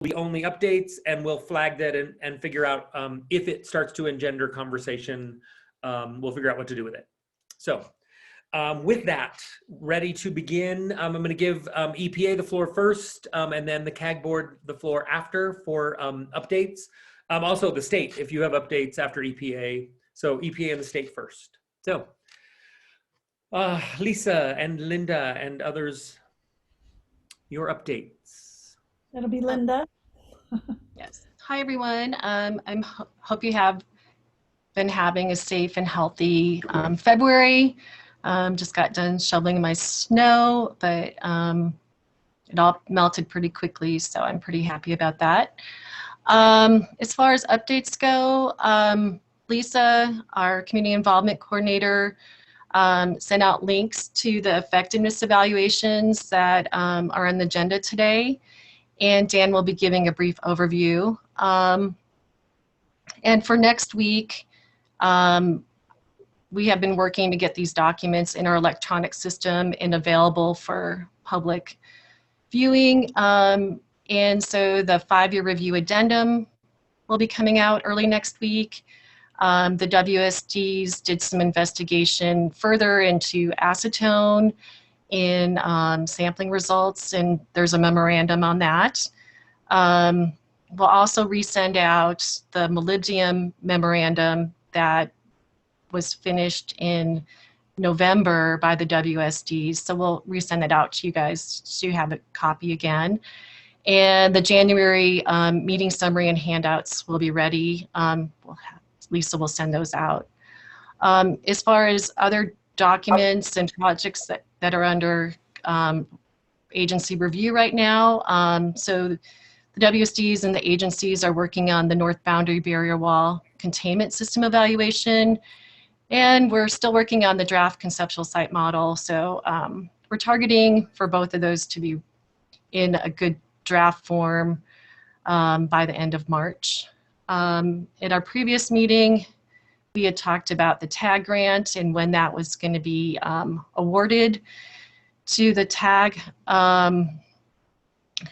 be only updates, and we'll flag that and figure out if it starts to engender conversation, we'll figure out what to do with it. So with that, ready to begin. I'm going to give EPA the floor first, and then the CAG board the floor after for updates. Also the state, if you have updates after EPA. So EPA and the state first. So Lisa and Linda and others, your updates. It'll be Linda. Yes. Hi, everyone. Hope you have been having a safe and healthy February. Just got done shoveling my snow, but it all melted pretty quickly, so I'm pretty happy about that. As far as updates go, Lisa, our community involvement coordinator, sent out links to the effectiveness evaluations that are on the agenda today, and Dan will be giving a brief overview. And for next week, we have been working to get these documents in our electronic system and available for public viewing. And so the 5-year review addendum will be coming out early next week. The WSDs did some investigation further into acetone in sampling results, and there's a memorandum on that. We'll also resend out the molybdenum memorandum that was finished in November by the WSDs. So we'll resend that out to you guys so you have a copy again. And the January meeting summary and handouts will be ready. Lisa will send those out. As far as other documents and projects that are under agency review right now, so the WSDs and the agencies are working on the North Boundary Barrier Wall Containment System evaluation, and we're still working on the draft conceptual site model. So we're targeting for both of those to be in a good draft form by the end of March. At our previous meeting, we had talked about the TAG grant and when that was going to be awarded to the TAG.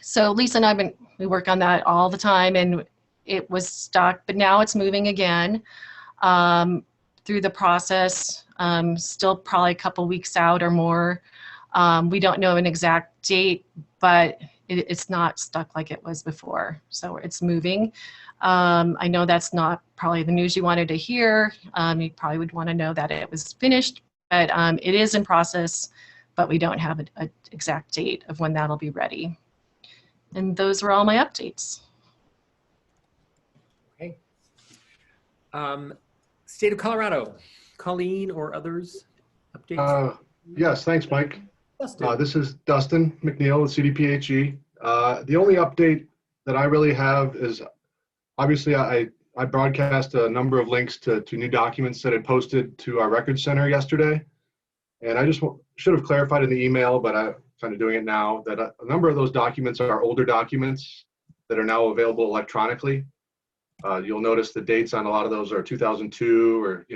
So Lisa and we work on that all the time, and it was stuck, but now it's moving again through the process, still probably a couple weeks out or more. We don't know an exact date, but it's not stuck like it was before, so it's moving. I know that's not probably the news you wanted to hear. You probably would want to know that it was finished, but it is in process, but we don't have an exact date of when that'll be ready. And those were all my updates. Okay. State of Colorado, Colleen or others, updates? Yes, thanks, Mike. Dustin. This is Dustin McNeil with CDPHE. The only update that I really have is, obviously, I broadcast a number of links to new documents that I posted to our record center yesterday. And I just should have clarified in the email, but I'm kind of doing it now, that a number of those documents are older documents that are now available electronically. You'll notice the dates on a lot of those are 2002 or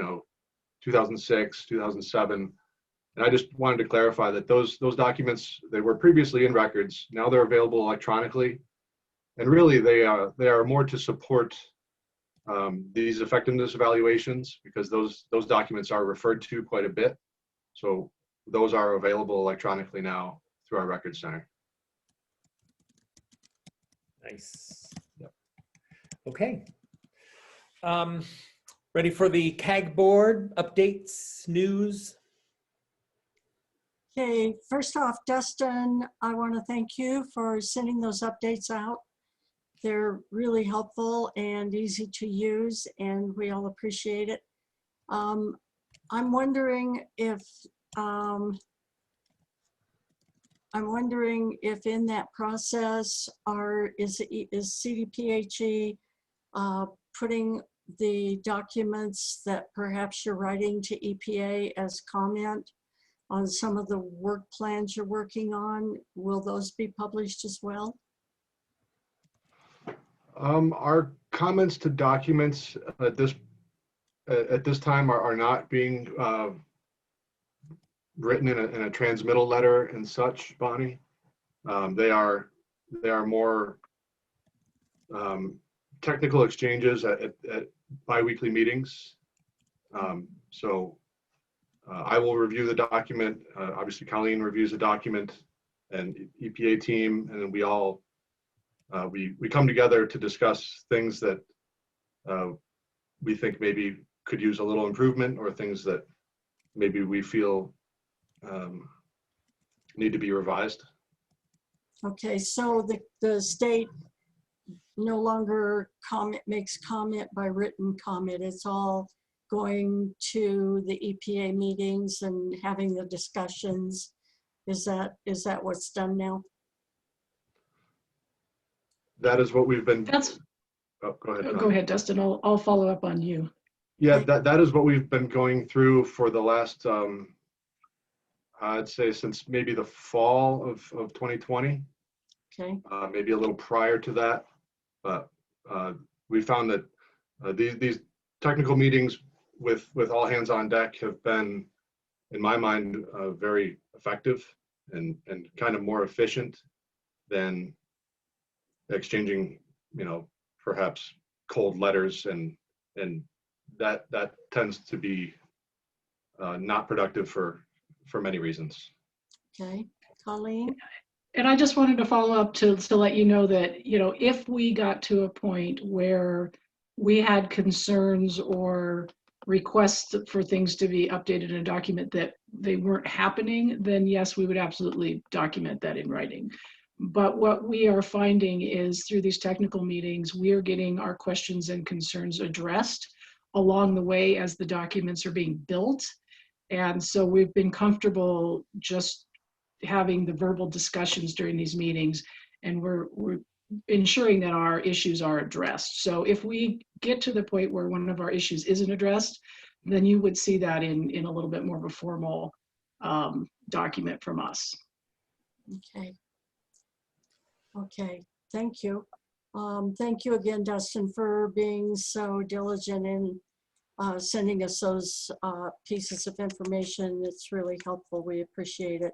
2006, 2007. And I just wanted to clarify that those documents, they were previously in records. Now they're available electronically. And really, they are more to support these effectiveness evaluations, because those documents are referred to quite a bit. So those are available electronically now through our record center. Nice. Yep. Okay. Ready for the CAG board updates, news? Okay, first off, Dustin, I want to thank you for sending those updates out. They're really helpful and easy to use, and we all appreciate it. I'm wondering if in that process is CDPHE putting the documents that perhaps you're writing to EPA as comment on some of the work plans you're working on? Will those be published as well? Our comments to documents at this time are not being written in a transmittal letter and such, Bonnie. They are more technical exchanges at bi-weekly meetings. So I will review the document. Obviously, Colleen reviews the document, and EPA team, and then we all we come together to discuss things that we think maybe could use a little improvement, or things that maybe we feel need to be revised. Okay, so the state no longer makes comment by written comment. It's all going to the EPA meetings and having the discussions. Is that what's done now? That is what we've been. That's, Oh, go ahead. go ahead, Dustin. I'll follow up on you. Yeah, that is what we've been going through for the last, I'd say since maybe the fall of 2020, Okay, maybe a little prior to that. But we found that these technical meetings with all hands on deck have been, in my mind, very effective and kind of more efficient than exchanging, perhaps cold letters, and that tends to be not productive for many reasons. okay. Colleen? And I just wanted to follow up to let you know that, if we got to a point where we had concerns or requests for things to be updated in a document that they weren't happening, then yes, we would absolutely document that in writing. But what we are finding is through these technical meetings, we are getting our questions and concerns addressed along the way as the documents are being built. And so we've been comfortable just having the verbal discussions during these meetings, and we're ensuring that our issues are addressed. So if we get to the point where one of our issues isn't addressed, then you would see that in a little bit more of a formal document from us. Okay. Okay, thank you. Thank you again, Dustin, for being so diligent in sending us those pieces of information. It's really helpful. We appreciate it.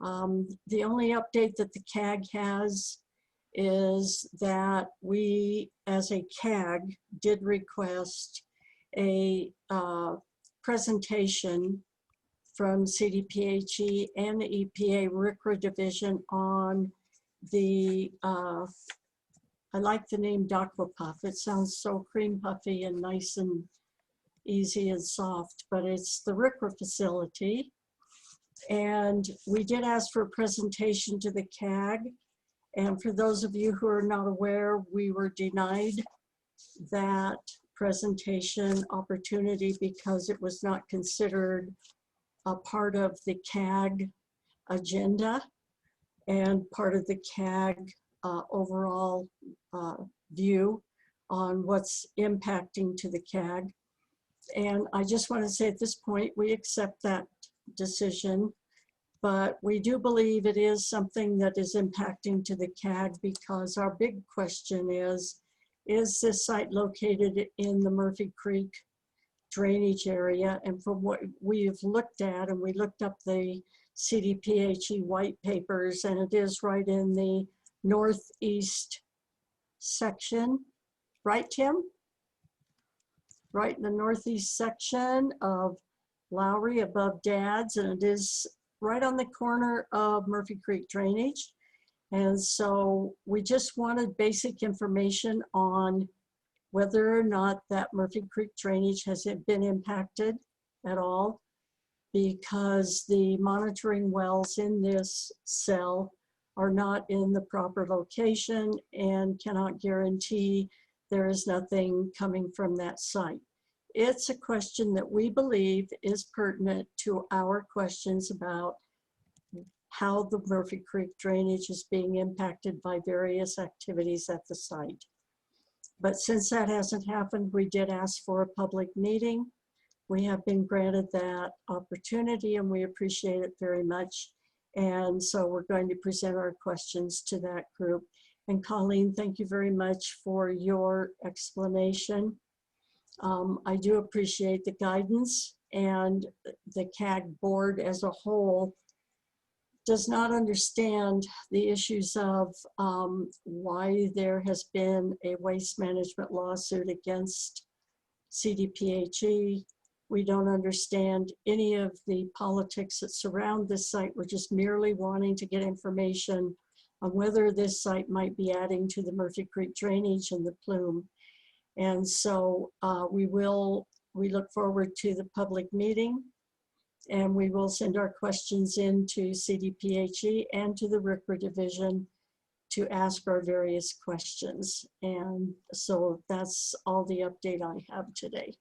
The only update that the CAG has is that we, as a CAG, did request a presentation from CDPHE and the EPA RCRA division on the, I like the name DAQUAPUF. It sounds so cream puffy and nice and easy and soft, but it's the RCRA facility. And we did ask for a presentation to the CAG. And for those of you who are not aware, we were denied that presentation opportunity because it was not considered a part of the CAG agenda and part of the CAG overall view on what's impacting to the CAG. And I just want to say at this point, we accept that decision, but we do believe it is something that is impacting to the CAG, because our big question is this site located in the Murphy Creek drainage area? And from what we've looked at, and we looked up the CDPHE white papers, and it is right in the northeast section, right, Tim? Right in the northeast section of Lowry above Dad's, and it is right on the corner of Murphy Creek drainage. And so we just wanted basic information on whether or not that Murphy Creek drainage has been impacted at all, because the monitoring wells in this cell are not in the proper location and cannot guarantee there is nothing coming from that site. It's a question that we believe is pertinent to our questions about how the Murphy Creek drainage is being impacted by various activities at the site. But since that hasn't happened, we did ask for a public meeting. We have been granted that opportunity, and we appreciate it very much. And so we're going to present our questions to that group. And Colleen, thank you very much for your explanation. I do appreciate the guidance, and the CAG board as a whole does not understand the issues of why there has been a waste management lawsuit against CDPHE. We don't understand any of the politics that surround this site. We're just merely wanting to get information on whether this site might be adding to the Murphy Creek drainage and the plume. And so we look forward to the public meeting, and we will send our questions in to CDPHE and to the RCRA division to ask our various questions. And so that's all the update I have today.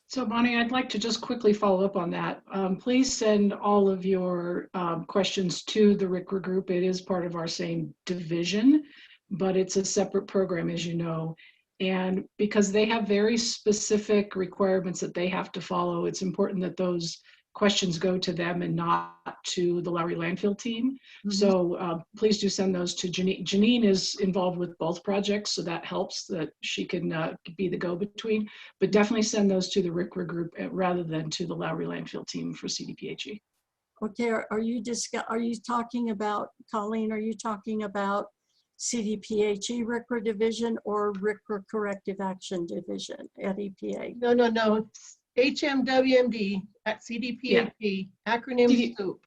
So Bonnie, I'd like to just quickly follow up on that. Please send all of your questions to the RCRA group. It is part of our same division, but it's a separate program, as you know. And because they have very specific requirements that they have to follow, it's important that those questions go to them and not to the Lowry landfill team. Mm-hmm. So please do send those to Janine. Janine is involved with both projects, so that helps that she can be the go-between, but definitely send those to the RCRA group rather than to the Lowry landfill team for CDPHE. Okay, are you talking about, Colleen, are you talking about CDPHE RCRA division or RCRA corrective action division at EPA? No. It's HMWMD at CDPHE, acronym SOUP.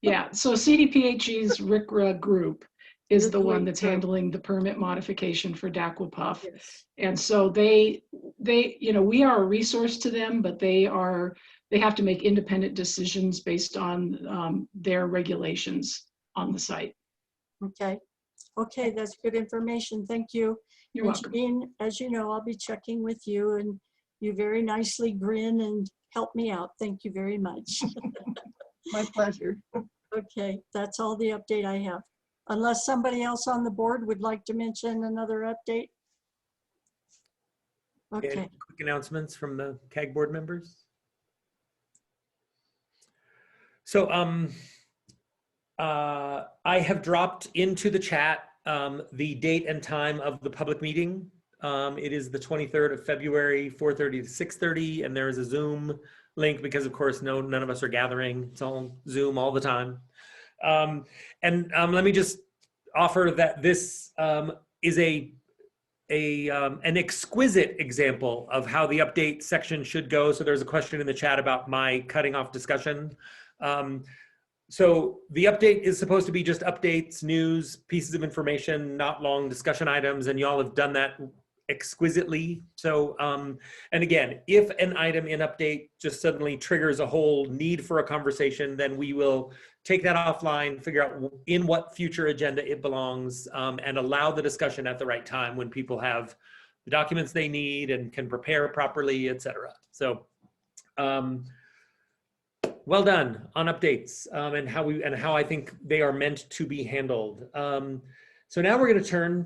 Yeah, so CDPHE's RCRA group is You're the one doing that's great. handling the permit modification for Daquapuff. Yes. And so they, we are a resource to them, but they have to make independent decisions based on their regulations on the site. Okay, that's good information. Thank you. You're And welcome. Janine, as you know, I'll be checking with you, and you very nicely grin and help me out. Thank you very much. My pleasure. Okay, that's all the update I have. Unless somebody else on the board would like to mention another update. Any Okay, quick announcements from the CAG board members? So I have dropped into the chat the date and time of the public meeting. It is the 23rd of February, 4:30 to 6:30, and there is a Zoom link because, of course, none of us are gathering. It's all Zoom all the time. Let me just offer that this is an exquisite example of how the update section should go. So there's a question in the chat about my cutting off discussion. So the update is supposed to be just updates, news, pieces of information, not long discussion items, and y'all have done that exquisitely. So, and again, if an item in update just suddenly triggers a whole need for a conversation, then we will take that offline, figure out in what future agenda it belongs, and allow the discussion at the right time when people have the documents they need and can prepare properly, etc. So, well done on updates and how I think they are meant to be handled. So now we're going to turn,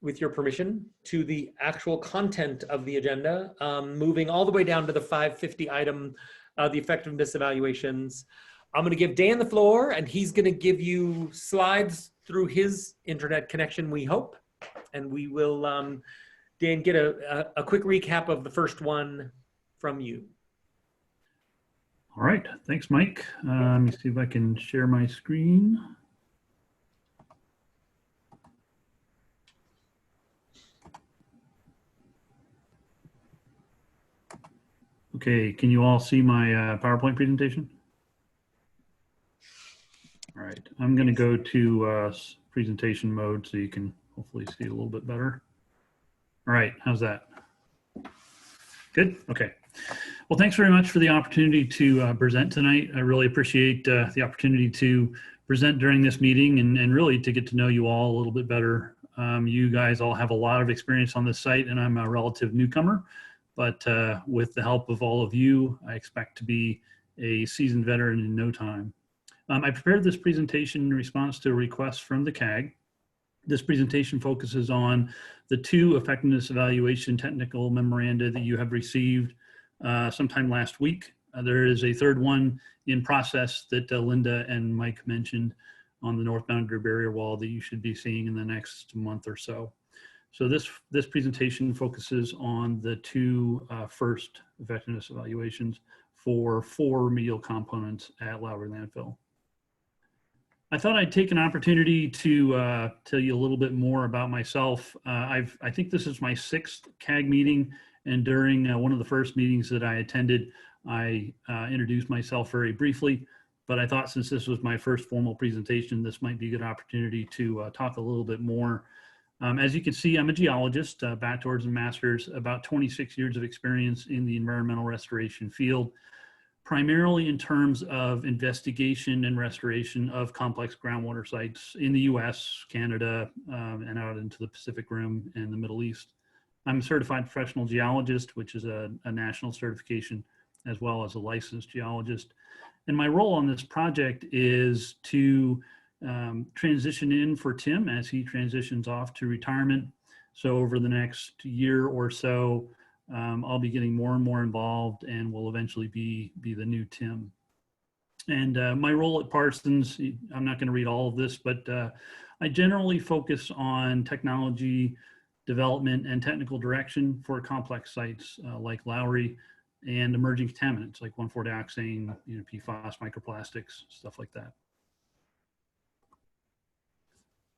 with your permission, to the actual content of the agenda, moving all the way down to the 550 item, the effectiveness evaluations. I'm going to give Dan the floor, and he's going to give you slides through his internet connection, we hope, and we will, Dan, get a quick recap of the first one from you. All right, thanks, Mike. Let me see if I can share my screen. Okay, can you all see my PowerPoint presentation? All right, I'm going to go to presentation mode so you can hopefully see it a little bit better. All right, how's that? Good, okay. Well, thanks very much for the opportunity to present tonight. I really appreciate the opportunity to present during this meeting and really to get to know you all a little bit better. You guys all have a lot of experience on this site, and I'm a relative newcomer, but with the help of all of you, I expect to be a seasoned veteran in no time. I prepared this presentation in response to a request from the CAG. This presentation focuses on the 2 effectiveness evaluation technical memoranda that you have received sometime last week. There is a 3rd one in process that Linda and Mike mentioned on the north boundary barrier wall that you should be seeing in the next month or so. So this presentation focuses on the 2 first effectiveness evaluations for 4 remedial components at Lowry Landfill. I thought I'd take an opportunity to tell you a little bit more about myself. I think this is my 6th CAG meeting, and during one of the first meetings that I attended, I introduced myself very briefly, but I thought since this was my first formal presentation, this might be a good opportunity to talk a little bit more. As you can see, I'm a geologist, bachelor's and master's, about 26 years of experience in the environmental restoration field, primarily in terms of investigation and restoration of complex groundwater sites in the US, Canada, and out into the Pacific Rim and the Middle East. I'm a certified professional geologist, which is a national certification, as well as a licensed geologist. And my role on this project is to transition in for Tim as he transitions off to retirement. So over the next year or so, I'll be getting more and more involved and will eventually be the new Tim. And my role at Parsons, I'm not going to read all of this, but I generally focus on technology development and technical direction for complex sites like Lowry and emerging contaminants like 1,4-dioxane, PFAS, microplastics, stuff like that.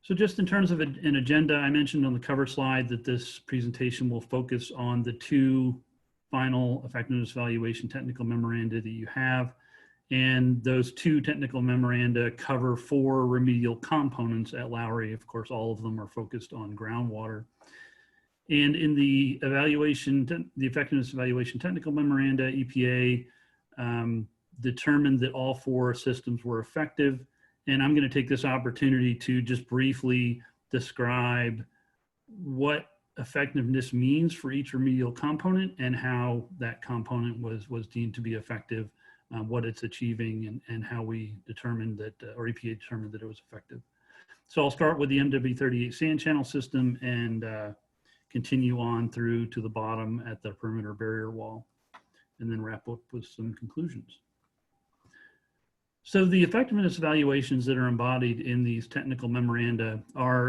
So just in terms of an agenda, I mentioned on the cover slide that this presentation will focus on the 2 final effectiveness evaluation technical memoranda that you have. And those 2 technical memoranda cover 4 remedial components at Lowry. Of course, all of them are focused on groundwater. And in the evaluation, the effectiveness evaluation technical memoranda, EPA determined that all 4 systems were effective. And I'm going to take this opportunity to just briefly describe what effectiveness means for each remedial component and how that component was deemed to be effective, what it's achieving, and how we determined that, or EPA determined that it was effective. So I'll start with the MW38 sand channel system and continue on through to the bottom at the perimeter barrier wall, and then wrap up with some conclusions. So the effectiveness evaluations that are embodied in these technical memoranda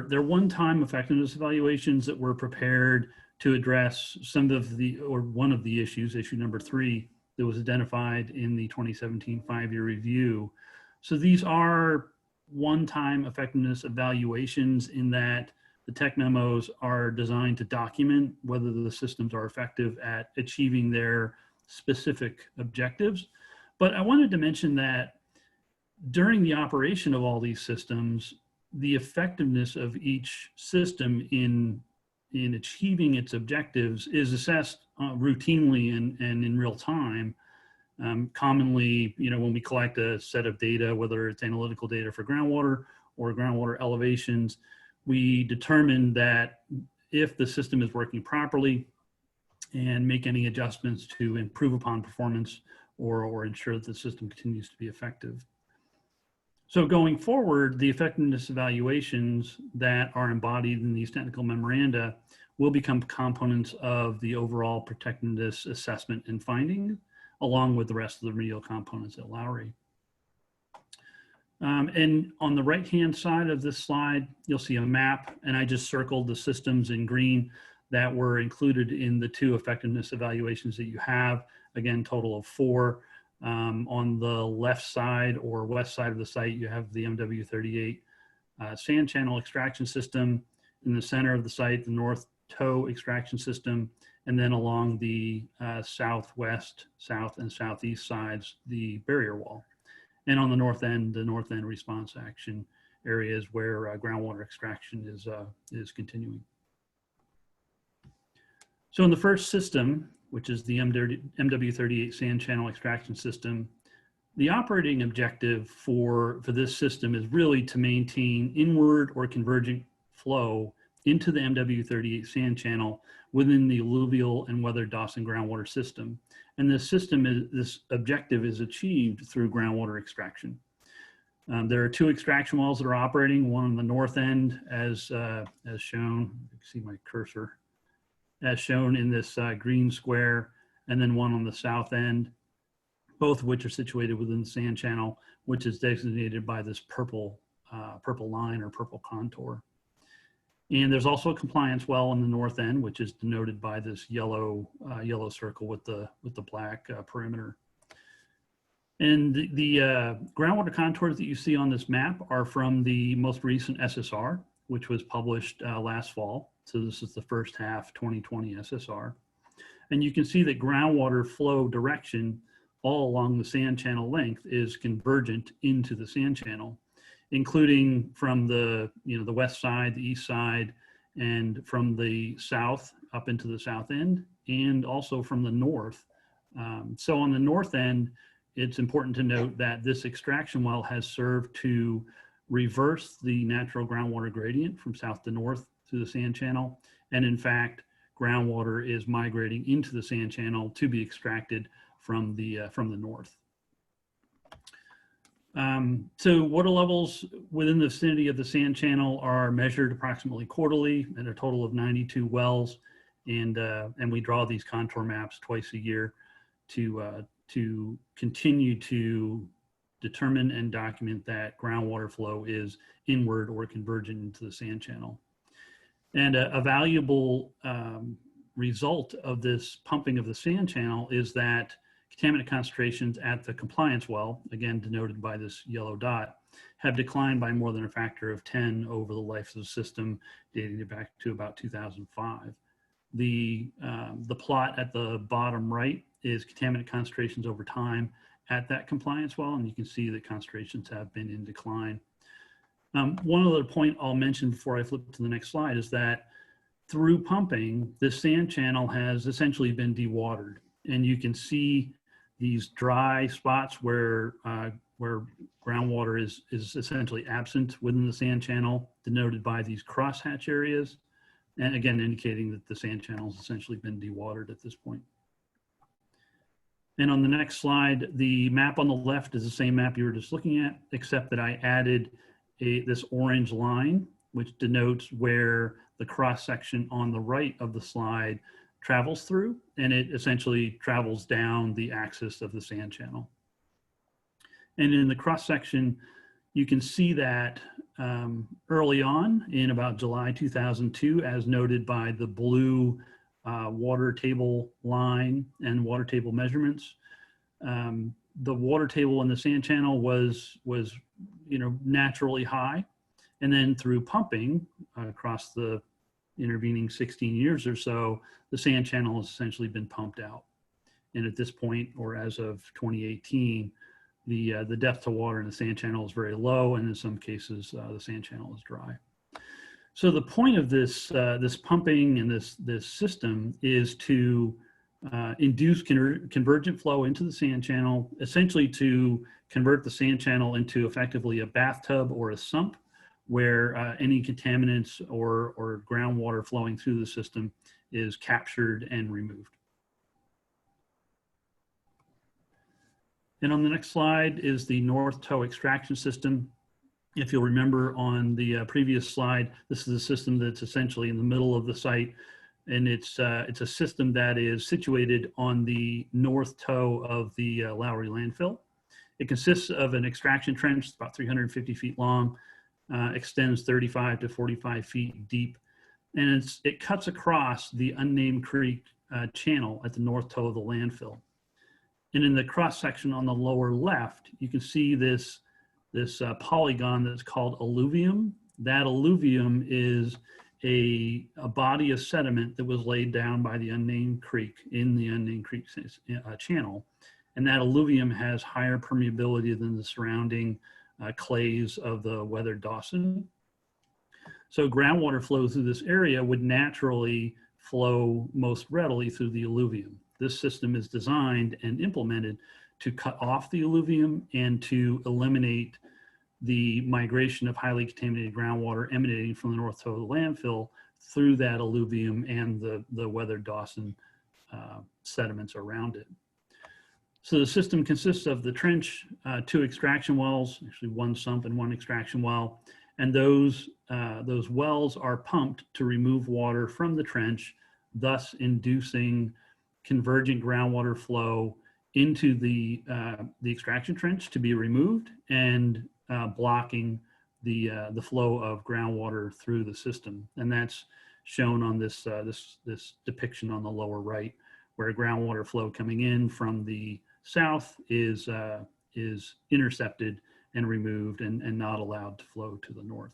they're one-time effectiveness evaluations that were prepared to address some of the, or one of the issues, issue number 3, that was identified in the 2017 5-year review. So these are one-time effectiveness evaluations in that the tech memos are designed to document whether the systems are effective at achieving their specific objectives. But I wanted to mention that during the operation of all these systems, the effectiveness of each system in achieving its objectives is assessed routinely and in real time. Commonly, when we collect a set of data, whether it's analytical data for groundwater or groundwater elevations, we determine that if the system is working properly and make any adjustments to improve upon performance or ensure that the system continues to be effective. So going forward, the effectiveness evaluations that are embodied in these technical memoranda will become components of the overall protectiveness assessment and finding, along with the rest of the remedial components at Lowry. And on the right-hand side of this slide, you'll see a map, and I just circled the systems in green that were included in the 2 effectiveness evaluations that you have. Again, total of 4. On the left side or west side of the site, you have the MW38 sand channel extraction system. In the center of the site, the North Toe extraction system, and then along the southwest, south, and southeast sides, the barrier wall. And on the north end response action areas where groundwater extraction is continuing. So in the first system, which is the MW38 sand channel extraction system, the operating objective for this system is really to maintain inward or convergent flow into the MW38 sand channel within the alluvial and weathered Dawson groundwater system. And this objective is achieved through groundwater extraction. There are 2 extraction wells that are operating, one on the north end as shown, you can see my cursor, as shown in this green square, and then one on the south end, both of which are situated within the sand channel, which is designated by this purple line or purple contour. And there's also a compliance well on the north end, which is denoted by this yellow circle with the black perimeter. And the groundwater contours that you see on this map are from the most recent SSR, which was published last fall. So this is the first half 2020 SSR. And you can see that groundwater flow direction all along the sand channel length is convergent into the sand channel, including from the, the west side, the east side, and from the south up into the south end, and also from the north. So on the north end, it's important to note that this extraction well has served to reverse the natural groundwater gradient from south to north through the sand channel. And in fact, groundwater is migrating into the sand channel to be extracted from the north. So water levels within the vicinity of the sand channel are measured approximately quarterly at a total of 92 wells. And we draw these contour maps twice a year to continue to determine and document that groundwater flow is inward or convergent into the sand channel. And a valuable result of this pumping of the sand channel is that contaminant concentrations at the compliance well, again denoted by this yellow dot, have declined by more than a factor of 10 over the life of the system, dating it back to about 2005. The plot at the bottom right is contaminant concentrations over time at that compliance well, and you can see that concentrations have been in decline. One other point I'll mention before I flip to the next slide is that through pumping, the sand channel has essentially been dewatered, and you can see these dry spots where groundwater is essentially absent within the sand channel, denoted by these crosshatch areas, and again indicating that the sand channel has essentially been dewatered at this point. And on the next slide, the map on the left is the same map you were just looking at, except that I added this orange line, which denotes where the cross section on the right of the slide travels through, and it essentially travels down the axis of the sand channel. And in the cross section, you can see that early on in about July 2002, as noted by the blue water table line and water table measurements. The water table in the sand channel was naturally high, and then through pumping across the intervening 16 years or so, the sand channel has essentially been pumped out. And at this point, or as of 2018, the depth to water in the sand channel is very low, and in some cases, the sand channel is dry. So the point of this this pumping and this system is to induce convergent flow into the sand channel, essentially to convert the sand channel into effectively a bathtub or a sump, where any contaminants or groundwater flowing through the system is captured and removed. And on the next slide is the North Toe extraction system. If you'll remember on the previous slide, this is a system that's essentially in the middle of the site, and it's a system that is situated on the north toe of the Lowry landfill. It consists of an extraction trench, about 350 feet long, extends 35 to 45 feet deep, and it cuts across the unnamed creek channel at the north toe of the landfill. And in the cross section on the lower left, you can see this polygon that's called alluvium. That alluvium is a body of sediment that was laid down by the unnamed creek in the unnamed creek channel. And that alluvium has higher permeability than the surrounding clays of the weathered Dawson. So groundwater flow through this area would naturally flow most readily through the alluvium. This system is designed and implemented to cut off the alluvium and to eliminate the migration of highly contaminated groundwater emanating from the north toe of the landfill through that alluvium and the weathered Dawson sediments around it. So the system consists of the trench, 2 extraction wells, actually 1 sump and 1 extraction well, and those wells are pumped to remove water from the trench, thus inducing convergent groundwater flow into the extraction trench to be removed and blocking the flow of groundwater through the system. And that's shown on this depiction on the lower right, where groundwater flow coming in from the south is is intercepted and removed and not allowed to flow to the north.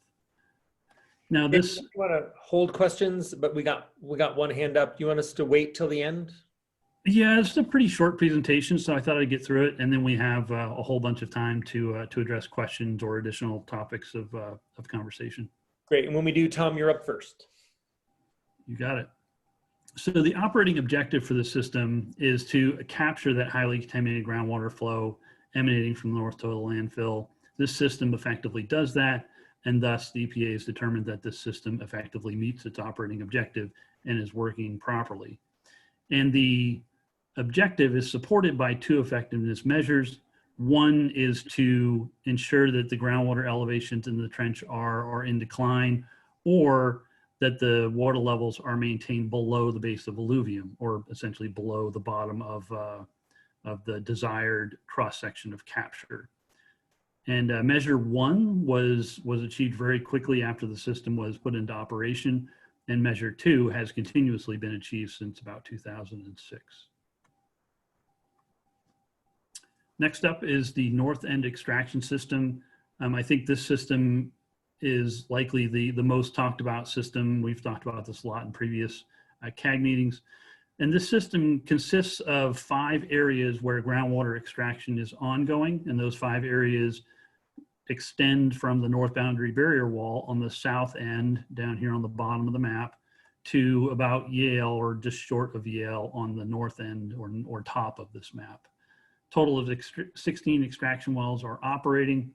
Now this, You want to hold questions, but we got one hand up. You want us to wait till the end? yeah, it's a pretty short presentation, so I thought I'd get through it, and then we have a whole bunch of time to address questions or additional topics of conversation. Great. And when we do, Tom, you're up first. You got it. So the operating objective for the system is to capture that highly contaminated groundwater flow emanating from the North Toil landfill. This system effectively does that, and thus the EPA has determined that this system effectively meets its operating objective and is working properly. And the objective is supported by two effectiveness measures. One is to ensure that the groundwater elevations in the trench are in decline, or that the water levels are maintained below the base of alluvium, or essentially below the bottom of the desired cross-section of capture. And measure one was achieved very quickly after the system was put into operation, and measure two has continuously been achieved since about 2006. Next up is the North End extraction system. I think this system is likely the most talked about system. We've talked about this a lot in previous CAG meetings. And this system consists of 5 areas where groundwater extraction is ongoing. And those 5 areas extend from the north boundary barrier wall on the south end down here on the bottom of the map to about Yale, or just short of Yale, on the north end or top of this map. Total of 16 extraction wells are operating.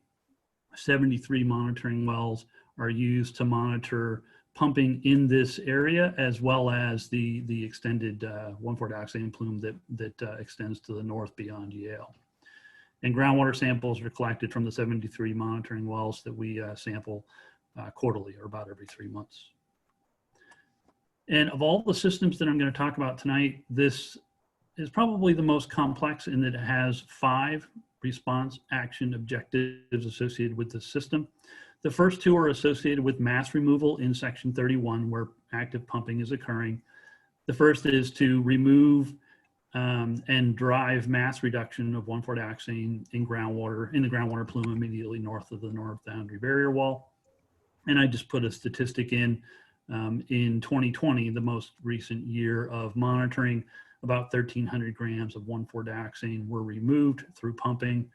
73 monitoring wells are used to monitor pumping in this area, as well as the extended 1,4-dioxane plume that extends to the north beyond Yale. And groundwater samples are collected from the 73 monitoring wells that we sample quarterly, or about every 3 months. And of all the systems that I'm going to talk about tonight, this is probably the most complex in that it has 5 response action objectives associated with the system. The first 2 are associated with mass removal in section 31, where active pumping is occurring. The first is to remove and drive mass reduction of 1,4-dioxane in the groundwater plume immediately north of the north boundary barrier wall. And I just put a statistic in 2020, the most recent year of monitoring, about 1,300 grams of 1,4-dioxane were removed through pumping,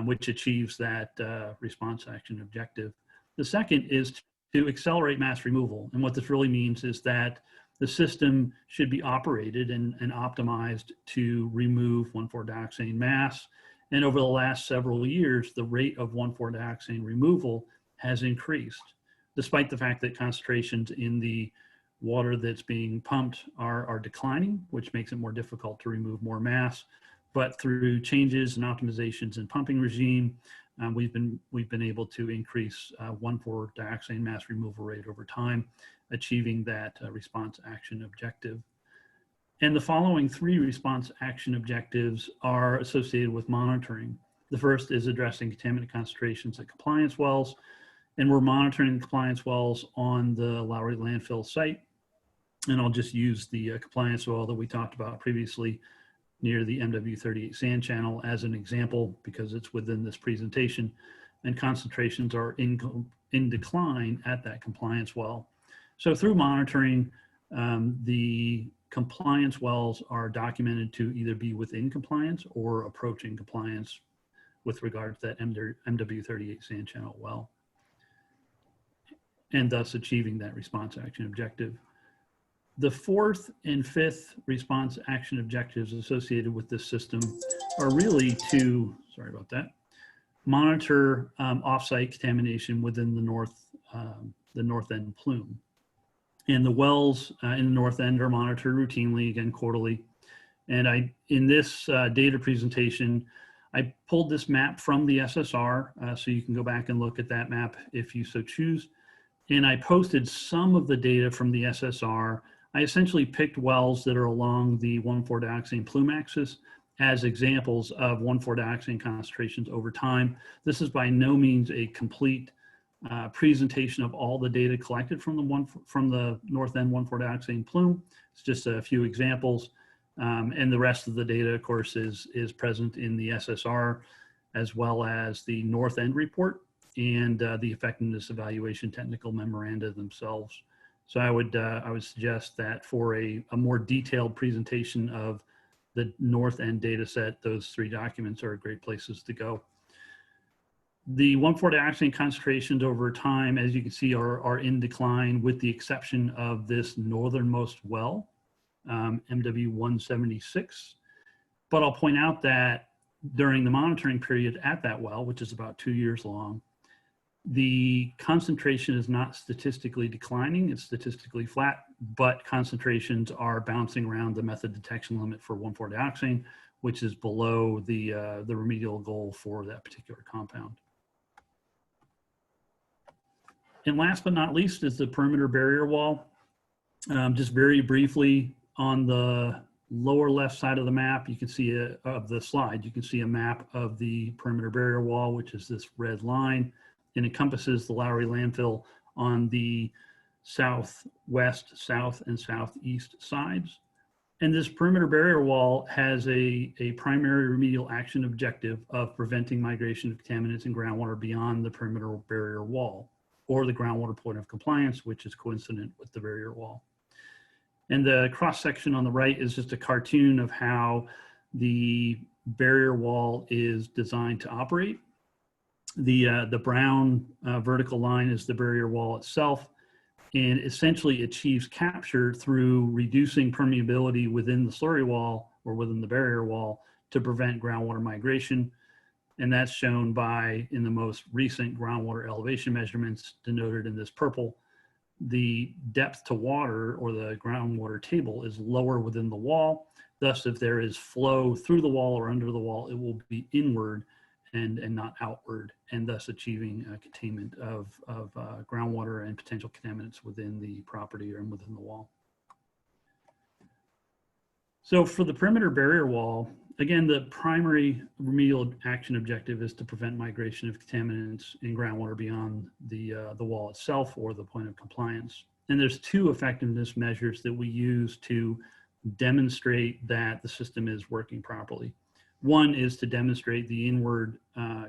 which achieves that response action objective. The second is to accelerate mass removal. And what this really means is that the system should be operated and optimized to remove 1,4-dioxane mass. And over the last several years, the rate of 1,4-dioxane removal has increased, despite the fact that concentrations in the water that's being pumped are declining, which makes it more difficult to remove more mass. But through changes and optimizations in pumping regime, we've been able to increase 1,4-dioxane mass removal rate over time, achieving that response action objective. And the following 3 response action objectives are associated with monitoring. The first is addressing contaminant concentrations at compliance wells, and we're monitoring compliance wells on the Lowry landfill site. And I'll just use the compliance well that we talked about previously near the MW38 sand channel as an example, because it's within this presentation, and concentrations are in decline at that compliance well. So through monitoring, the compliance wells are documented to either be within compliance or approaching compliance with regard to that MW38 sand channel well, and thus achieving that response action objective. The 4th and 5th response action objectives associated with this system are really to, sorry about that, monitor offsite contamination within the north end plume. And the wells in the north end are monitored routinely, again quarterly. And in this data presentation, I pulled this map from the SSR, so you can go back and look at that map if you so choose. And I posted some of the data from the SSR. I essentially picked wells that are along the 1,4-dioxane plume axis as examples of 1,4-dioxane concentrations over time. This is by no means a complete presentation of all the data collected from the north end 1,4-dioxane plume. It's just a few examples, and the rest of the data, of course, is present in the SSR. as well as the North End report and the effectiveness evaluation technical memoranda themselves. So I would suggest that for a more detailed presentation of the North End data set, those 3 documents are great places to go. The 1,4-dioxane concentrations over time, as you can see, are in decline with the exception of this northernmost well, MW 176. But I'll point out that during the monitoring period at that well, which is about 2 years long, the concentration is not statistically declining, it's statistically flat, but concentrations are bouncing around the method detection limit for 1,4-dioxane, which is below the remedial goal for that particular compound. And last but not least is the perimeter barrier wall. Just very briefly, on the lower left side of the map, you can see of the slide, you can see a map of the perimeter barrier wall, which is this red line. It encompasses the Lowry landfill on the southwest, south, and southeast sides. And this perimeter barrier wall has a primary remedial action objective of preventing migration of contaminants in groundwater beyond the perimeter barrier wall, or the groundwater point of compliance, which is coincident with the barrier wall. And the cross section on the right is just a cartoon of how the barrier wall is designed to operate. The brown vertical line is the barrier wall itself, and essentially achieves capture through reducing permeability within the slurry wall or within the barrier wall to prevent groundwater migration. And that's shown by, in the most recent groundwater elevation measurements denoted in this purple, the depth to water, or the groundwater table, is lower within the wall. Thus, if there is flow through the wall or under the wall, it will be inward and not outward, and thus achieving containment of groundwater and potential contaminants within the property or within the wall. So for the perimeter barrier wall, again, the primary remedial action objective is to prevent migration of contaminants in groundwater beyond the wall itself or the point of compliance. And there's 2 effectiveness measures that we use to demonstrate that the system is working properly. One is to demonstrate the inward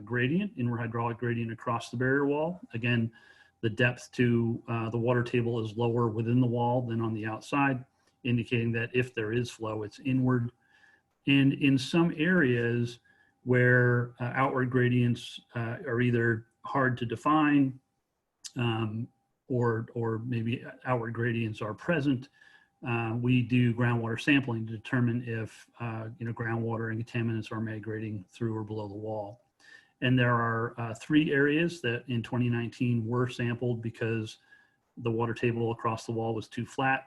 gradient, inward hydraulic gradient across the barrier wall. Again, the depth to the water table is lower within the wall than on the outside, indicating that if there is flow, it's inward. And in some areas where outward gradients are either hard to define or maybe outward gradients are present, we do groundwater sampling to determine if groundwater and contaminants are migrating through or below the wall. And there are 3 areas that in 2019 were sampled because the water table across the wall was too flat,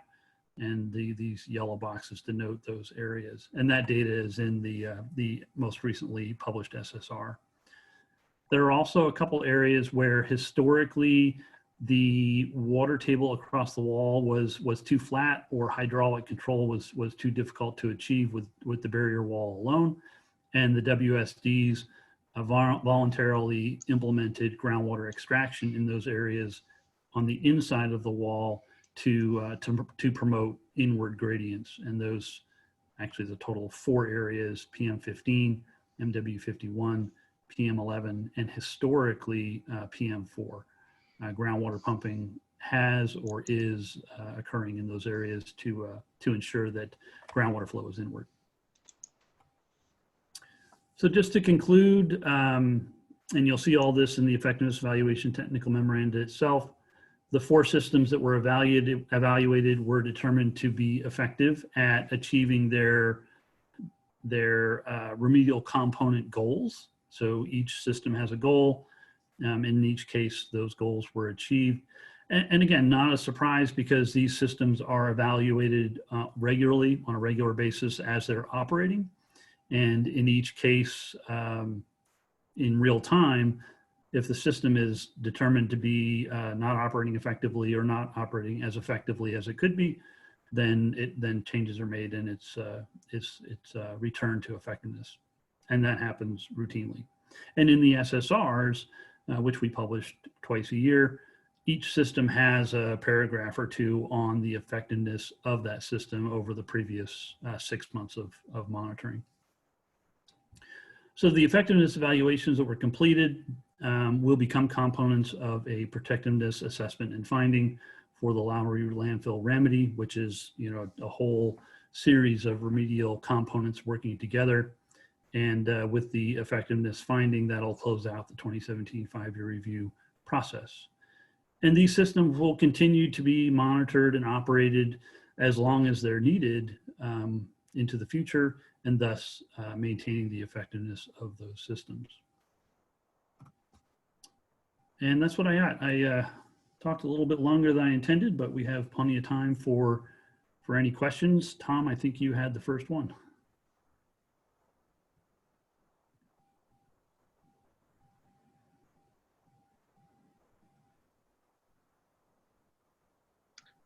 and these yellow boxes denote those areas. And that data is in the most recently published SSR. There are also a couple areas where historically the water table across the wall was too flat, or hydraulic control was too difficult to achieve with the barrier wall alone. And the WSDs voluntarily implemented groundwater extraction in those areas on the inside of the wall to promote inward gradients. And those, actually the total of 4 areas: PM15, MW51, PM11, and historically PM4. Groundwater pumping has or is occurring in those areas to ensure that groundwater flow is inward. So just to conclude, and you'll see all this in the effectiveness evaluation technical memoranda itself, the 4 systems that were evaluated were determined to be effective at achieving their remedial component goals. So each system has a goal. In each case, those goals were achieved. And again, not a surprise, because these systems are evaluated regularly on a regular basis as they're operating. And in each case, in real time, if the system is determined to be not operating effectively or not operating as effectively as it could be, then changes are made and it's returned to effectiveness. And that happens routinely. And in the SSRs, which we publish twice a year, each system has a paragraph or 2 on the effectiveness of that system over the previous 6 months of monitoring. So the effectiveness evaluations that were completed will become components of a protectiveness assessment and finding for the Lowry landfill remedy, which is, you know, a whole series of remedial components working together. And with the effectiveness finding, that'll close out the 2017 5-year review process. And these systems will continue to be monitored and operated as long as they're needed into the future, and thus maintaining the effectiveness of those systems. And that's what I got. I talked a little bit longer than I intended, but we have plenty of time for any questions. Tom, I think you had the first one.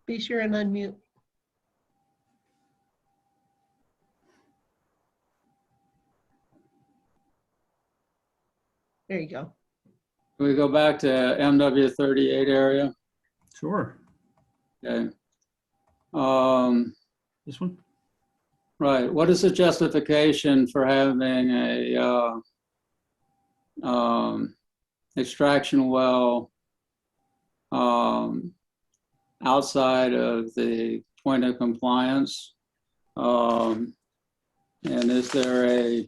Be sure and unmute. There you go. Can we go back to MW38 area? Sure. Okay. This one? Right. What is the justification for having a extraction well outside of the point of compliance? And is there a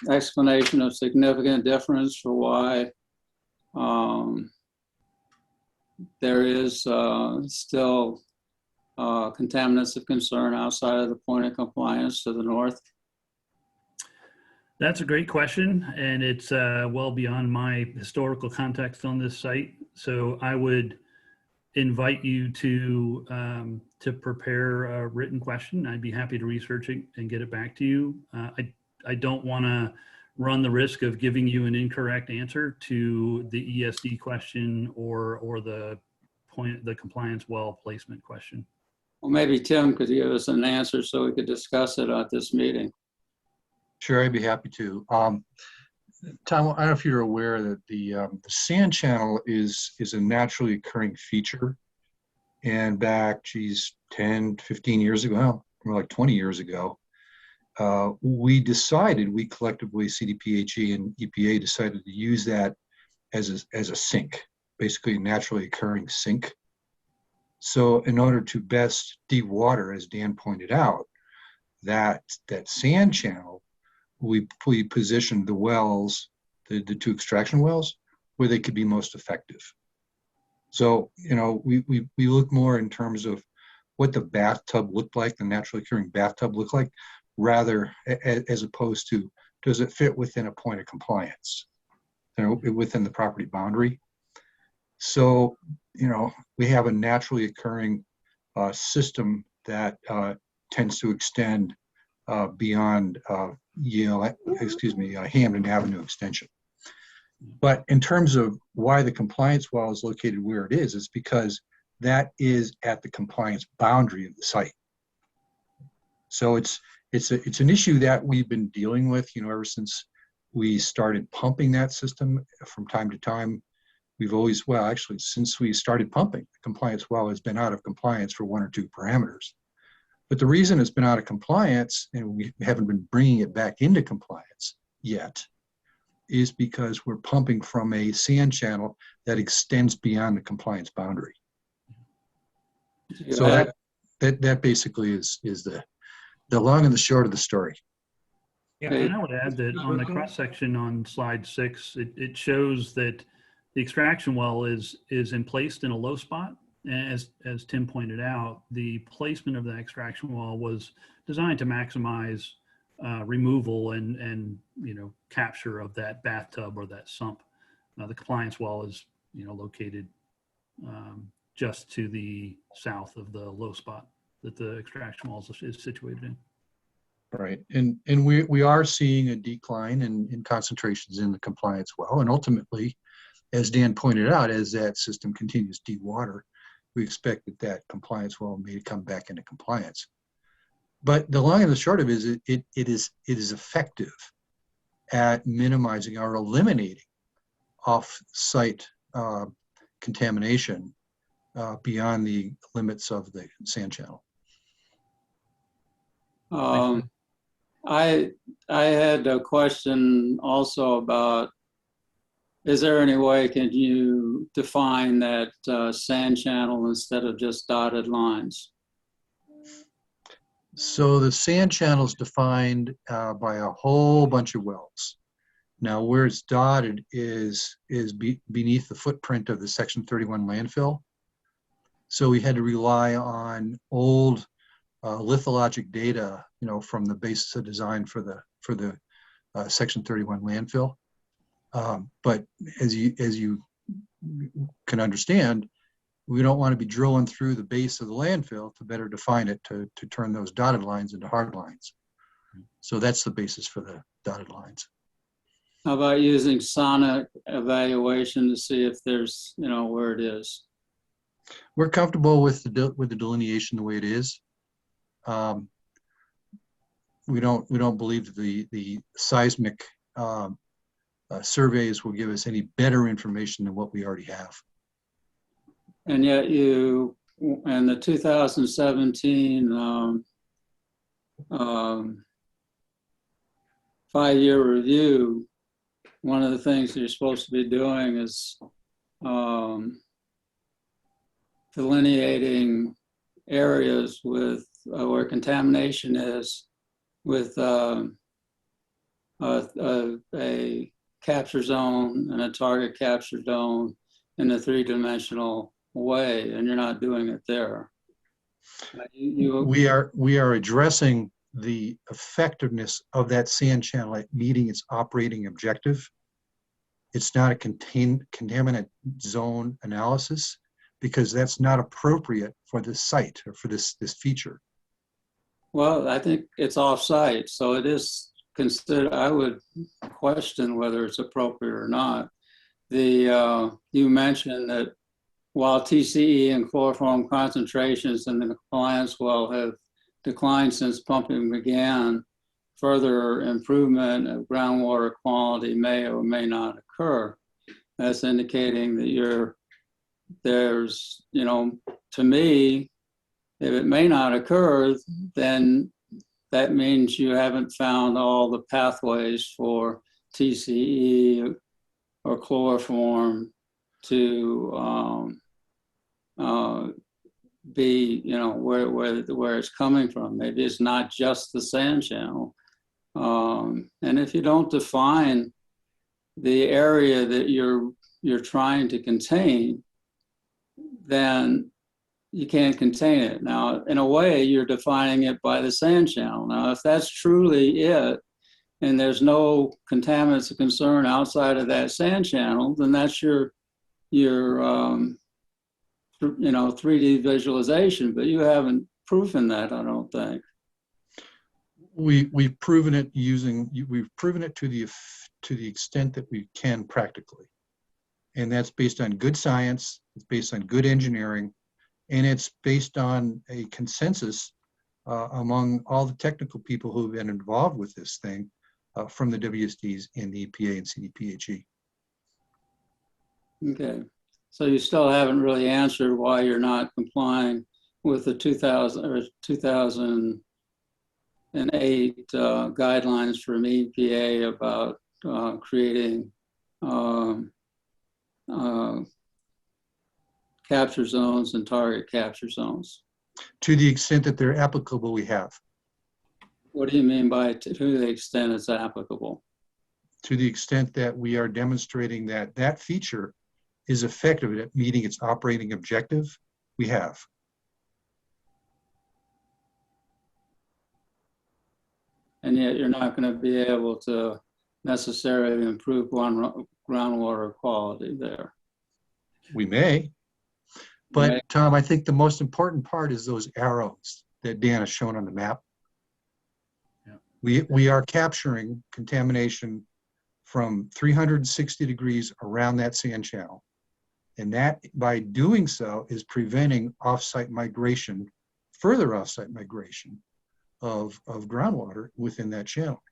explanation of significant difference for why there is still contaminants of concern outside of the point of compliance to the north? That's a great question, and it's well beyond my historical context on this site. So I would invite you to prepare a written question. I'd be happy to research it and get it back to you. I don't want to run the risk of giving you an incorrect answer to the ESD question or the compliance well placement question. Well, maybe Tim could give us an answer so we could discuss it at this meeting. Sure, I'd be happy to. Tom, I don't know if you're aware that the sand channel is a naturally occurring feature. And back, 10, 15 years ago, well, more like 20 years ago, we collectively, CDPHE and EPA decided to use that as a sink, basically a naturally occurring sink. So in order to best dewater, as Dan pointed out, that sand channel, we positioned the wells, the two extraction wells, where they could be most effective. So, you know, we look more in terms of what the bathtub looked like, the naturally occurring bathtub looked like, rather as opposed to, does it fit within a point of compliance, you know, within the property boundary? So, you know, we have a naturally occurring system that tends to extend beyond Hamden Avenue extension. But in terms of why the compliance well is located where it is, it's because that is at the compliance boundary of the site. So it's an issue that we've been dealing with, you know, ever since we started pumping that system from time to time. We've always, well, actually, since we started pumping, the compliance well has been out of compliance for one or two parameters. But the reason it's been out of compliance, and we haven't been bringing it back into compliance yet, is because we're pumping from a sand channel that extends beyond the compliance boundary. So that basically is the long and the short of the story. Yeah, and I would add that on the cross section on slide 6, it shows that the extraction well is placed in a low spot. As Tim pointed out, the placement of the extraction well was designed to maximize removal and you know, capture of that bathtub or that sump. The compliance well is, you know, located just to the south of the low spot that the extraction well is situated in. Right, and we are seeing a decline in concentrations in the compliance well, and ultimately, as Dan pointed out, as that system continues to dewater, we expect that compliance well may come back into compliance. But the long and the short of it is it is effective at minimizing or eliminating off-site contamination beyond the limits of the sand channel. I had a question also about, is there any way can you define that sand channel instead of just dotted lines? So the sand channel is defined by a whole bunch of wells. Now, where it's dotted is beneath the footprint of the Section 31 landfill. So we had to rely on old lithologic data, from the basis of design for the Section 31 landfill. But as you can understand, we don't want to be drilling through the base of the landfill to better define it to turn those dotted lines into hard lines. So that's the basis for the dotted lines. How about using sonic evaluation to see if there's, where it is? We're comfortable with the delineation the way it is. We don't believe the seismic surveys will give us any better information than what we already have. And yet you, in the 2017 5-year review, one of the things that you're supposed to be doing is delineating areas with where contamination is with a capture zone and a target capture zone in a 3-dimensional way, and you're not doing it there. We are addressing the effectiveness of that sand channel at meeting its operating objective. It's not a contaminant zone analysis because that's not appropriate for this site or for this feature. Well, I think it's off-site, so it is considered. I would question whether it's appropriate or not. You mentioned that while TCE and chloroform concentrations in the compliance well have declined since pumping began, further improvement of groundwater quality may or may not occur. That's indicating that there's, to me, if it may not occur, then that means you haven't found all the pathways for TCE or chloroform to be, where it's coming from. Maybe it's not just the sand channel. And if you don't define the area that you're trying to contain, then you can't contain it. Now, in a way, you're defining it by the sand channel. Now, if that's truly it, and there's no contaminants of concern outside of that sand channel, then that's your 3D visualization. But you haven't proven that, I don't think. We've proven it to the extent that we can practically, and that's based on good science. It's based on good engineering. And it's based on a consensus among all the technical people who have been involved with this thing from the WSDs and the EPA and CDPHE. Okay. So you still haven't really answered why you're not complying with the 2008 guidelines from EPA about creating capture zones and target capture zones. To the extent that they're applicable, we have. What do you mean by to the extent it's applicable? To the extent that we are demonstrating that that feature is effective at meeting its operating objective, we have. And yet you're not going to be able to necessarily improve groundwater quality there. We may. But Tom, I think the most important part is those arrows that Dan has shown on the map. Yeah. We are capturing contamination from 360 degrees around that sand channel. And that, by doing so, is preventing off-site migration, further off-site migration of groundwater within that channel.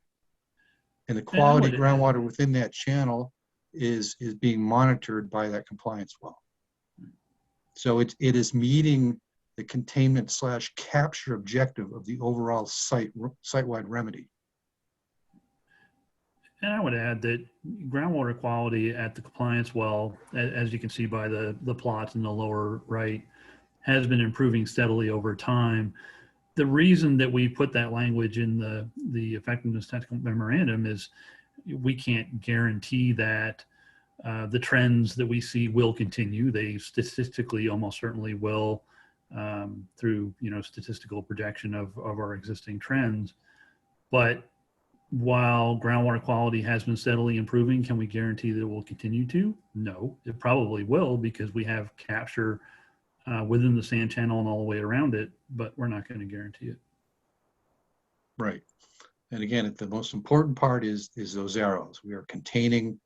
And the quality of groundwater within that channel is being monitored by that compliance well. So it is meeting the containment/capture objective of the overall site-wide remedy. And I would add that groundwater quality at the compliance well, as you can see by the plots in the lower right, has been improving steadily over time. The reason that we put that language in the effectiveness technical memorandum is we can't guarantee that the trends that we see will continue. They statistically almost certainly will, through statistical projection of our existing trends. But while groundwater quality has been steadily improving, can we guarantee that it will continue to? No, it probably will, because we have capture within the sand channel and all the way around it, but we're not going to guarantee it. Right. And again, the most important part is those arrows. We are containing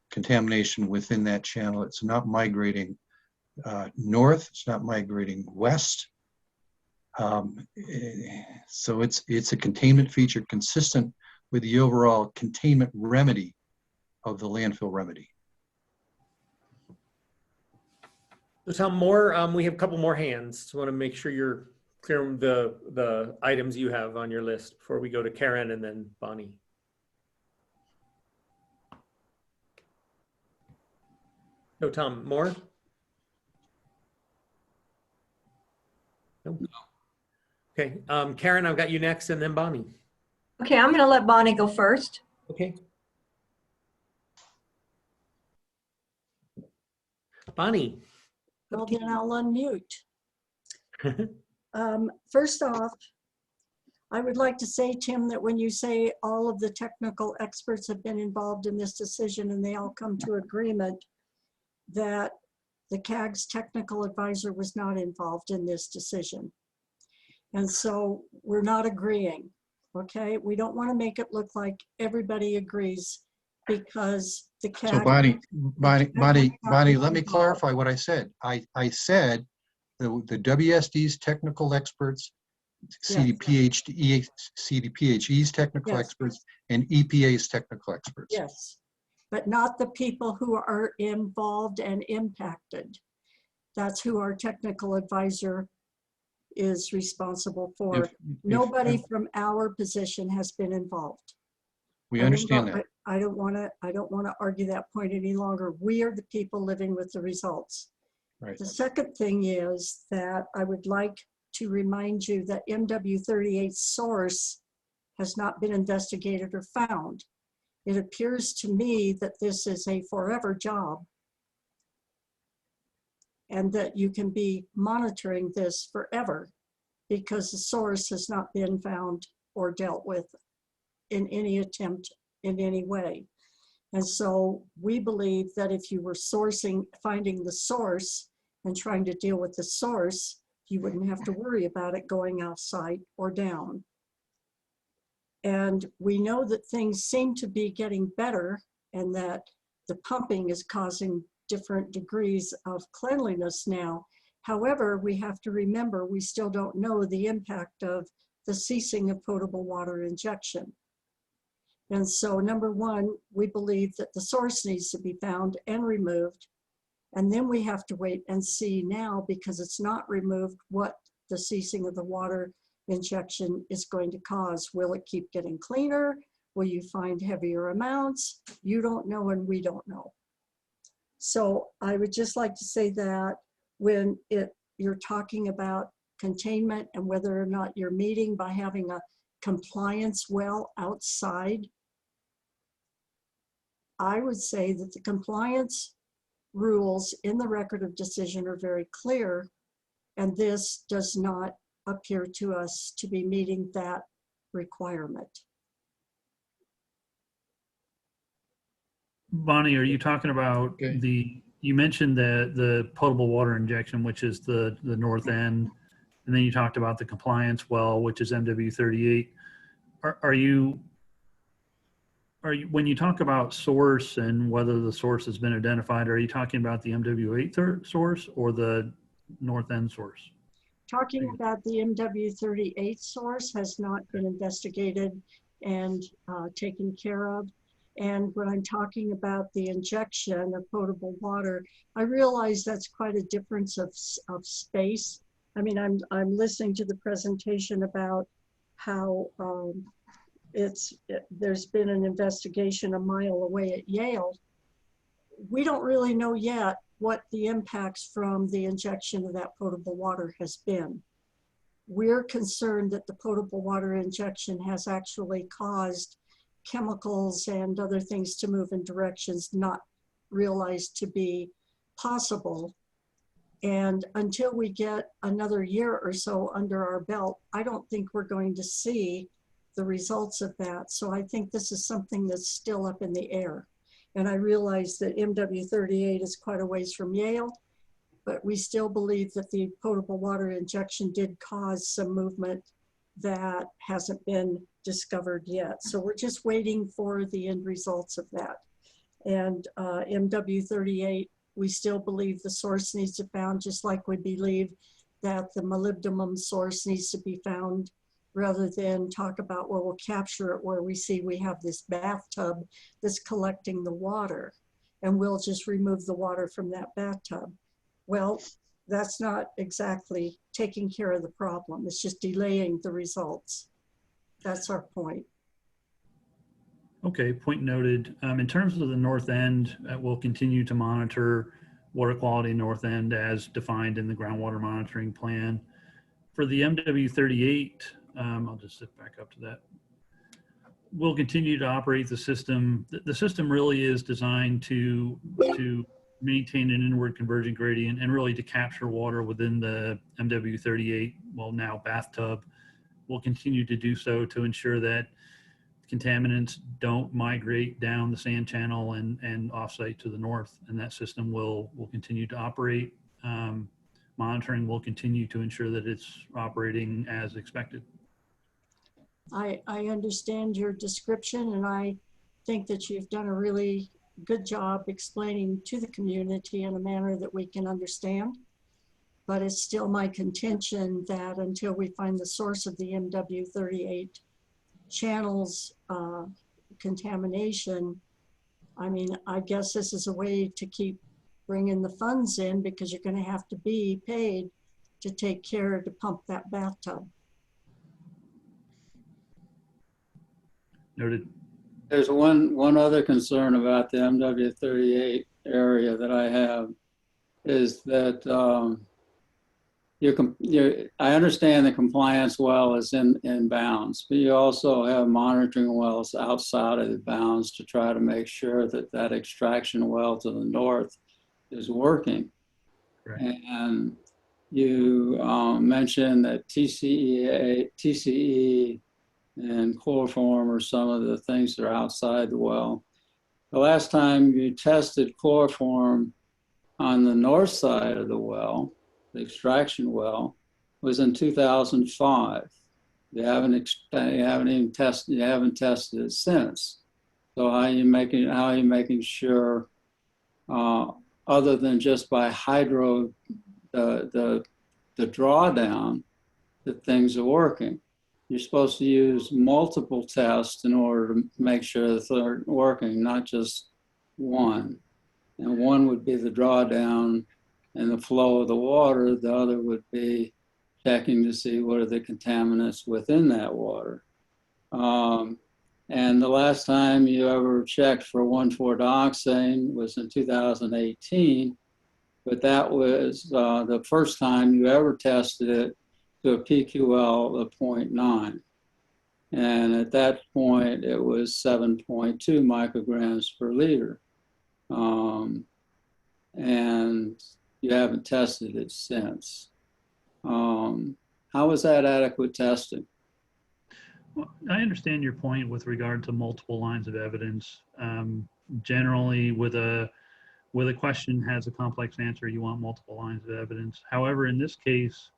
contamination within that channel. It's not migrating north. It's not migrating west. So it's a containment feature consistent with the overall containment remedy of the landfill remedy. So Tom, more, we have a couple more hands. So I want to make sure you're clear on the items you have on your list before we go to Karen and then Bonnie. No, Tom, more? No. Okay, Karen, I've got you next, and then Bonnie. Okay, I'm gonna let Bonnie go first. Okay. Bonnie. Well, then I'll unmute. First off, I would like to say, Tim, that when you say all of the technical experts have been involved in this decision and they all come to agreement, that the CAG's technical advisor was not involved in this decision. And so we're not agreeing, okay? We don't want to make it look like everybody agrees, because the CAG. So Bonnie, let me clarify what I said. I said the WSD's technical experts, CDPHE's technical Yes. experts, and EPA's technical experts. Yes, but not the people who are involved and impacted. That's who our technical advisor is responsible for. Nobody from our position has been involved. We understand that. I don't want to argue that point any longer. We are the people living with the results. Right. The second thing is that I would like to remind you that MW38's source has not been investigated or found. It appears to me that this is a forever job, and that you can be monitoring this forever, because the source has not been found or dealt with in any attempt in any way. And so we believe that if you were finding the source and trying to deal with the source, you wouldn't have to worry about it going outside or down. And we know that things seem to be getting better, and that the pumping is causing different degrees of cleanliness now. However, we have to remember we still don't know the impact of the ceasing of potable water injection. And so, number one, we believe that the source needs to be found and removed. And then we have to wait and see now, because it's not removed, what the ceasing of the water injection is going to cause. Will it keep getting cleaner? Will you find heavier amounts? You don't know, and we don't know. So I would just like to say that when you're talking about containment and whether or not you're meeting by having a compliance well outside, I would say that the compliance rules in the record of decision are very clear, and this does not appear to us to be meeting that requirement. Bonnie, are you talking about you mentioned the potable water injection, which is the north end, and then you talked about the compliance well, which is MW38. Are you, when you talk about source and whether the source has been identified, are you talking about the MW8 source or the north end source? Talking about the MW38 source has not been investigated and taken care of. And when I'm talking about the injection of potable water, I realize that's quite a difference of space. I mean, I'm listening to the presentation about how there's been an investigation a mile away at Yale. We don't really know yet what the impacts from the injection of that potable water has been. We're concerned that the potable water injection has actually caused chemicals and other things to move in directions not realized to be possible. And until we get another year or so under our belt, I don't think we're going to see the results of that. So I think this is something that's still up in the air. And I realize that MW38 is quite a ways from Yale, but we still believe that the potable water injection did cause some movement that hasn't been discovered yet. So we're just waiting for the end results of that. And MW38, we still believe the source needs to be found, just like we believe that the molybdenum source needs to be found, rather than talk about, well, we'll capture it where we see we have this bathtub that's collecting the water and we'll just remove the water from that bathtub. Well, that's not exactly taking care of the problem. It's just delaying the results. That's our point. Okay, point noted. In terms of the north end, we'll continue to monitor water quality north end as defined in the groundwater monitoring plan. For the MW38, I'll just sit back up to that. We'll continue to operate the system. The system really is designed to maintain an inward convergent gradient and really to capture water within the MW38, well, now bathtub. We'll continue to do so to ensure that contaminants don't migrate down the sand channel and offsite to the north, and that system will continue to operate. Monitoring will continue to ensure that it's operating as expected. I understand your description, and I think that you've done a really good job explaining to the community in a manner that we can understand. But it's still my contention that until we find the source of the MW38 channels contamination, I mean, I guess this is a way to keep bringing the funds in, because you're going to have to be paid to take care to pump that bathtub. Noted. There's one other concern about the MW38 area that I have, is that I understand the compliance well is in bounds, but you also have monitoring wells outside of the bounds to try to make sure that that extraction well to the north is working. Correct. And you mentioned that TCE and chloroform are some of the things that are outside the well. The last time you tested chloroform on the north side of the well, the extraction well, was in 2005. You haven't tested it since. So how are you making sure, other than just by hydro, the drawdown, that things are working? You're supposed to use multiple tests in order to make sure that they're working, not just one. And one would be the drawdown and the flow of the water. The other would be checking to see what are the contaminants within that water. And the last time you ever checked for 1,4-dioxane was in 2018, but that was the first time you ever tested it to a PQL of 0.9. And at that point, it was 7.2 micrograms per liter. And you haven't tested it since. How is that adequate testing? Well, I understand your point with regard to multiple lines of evidence. Generally, with a question has a complex answer, you want multiple lines of evidence. However, in this case,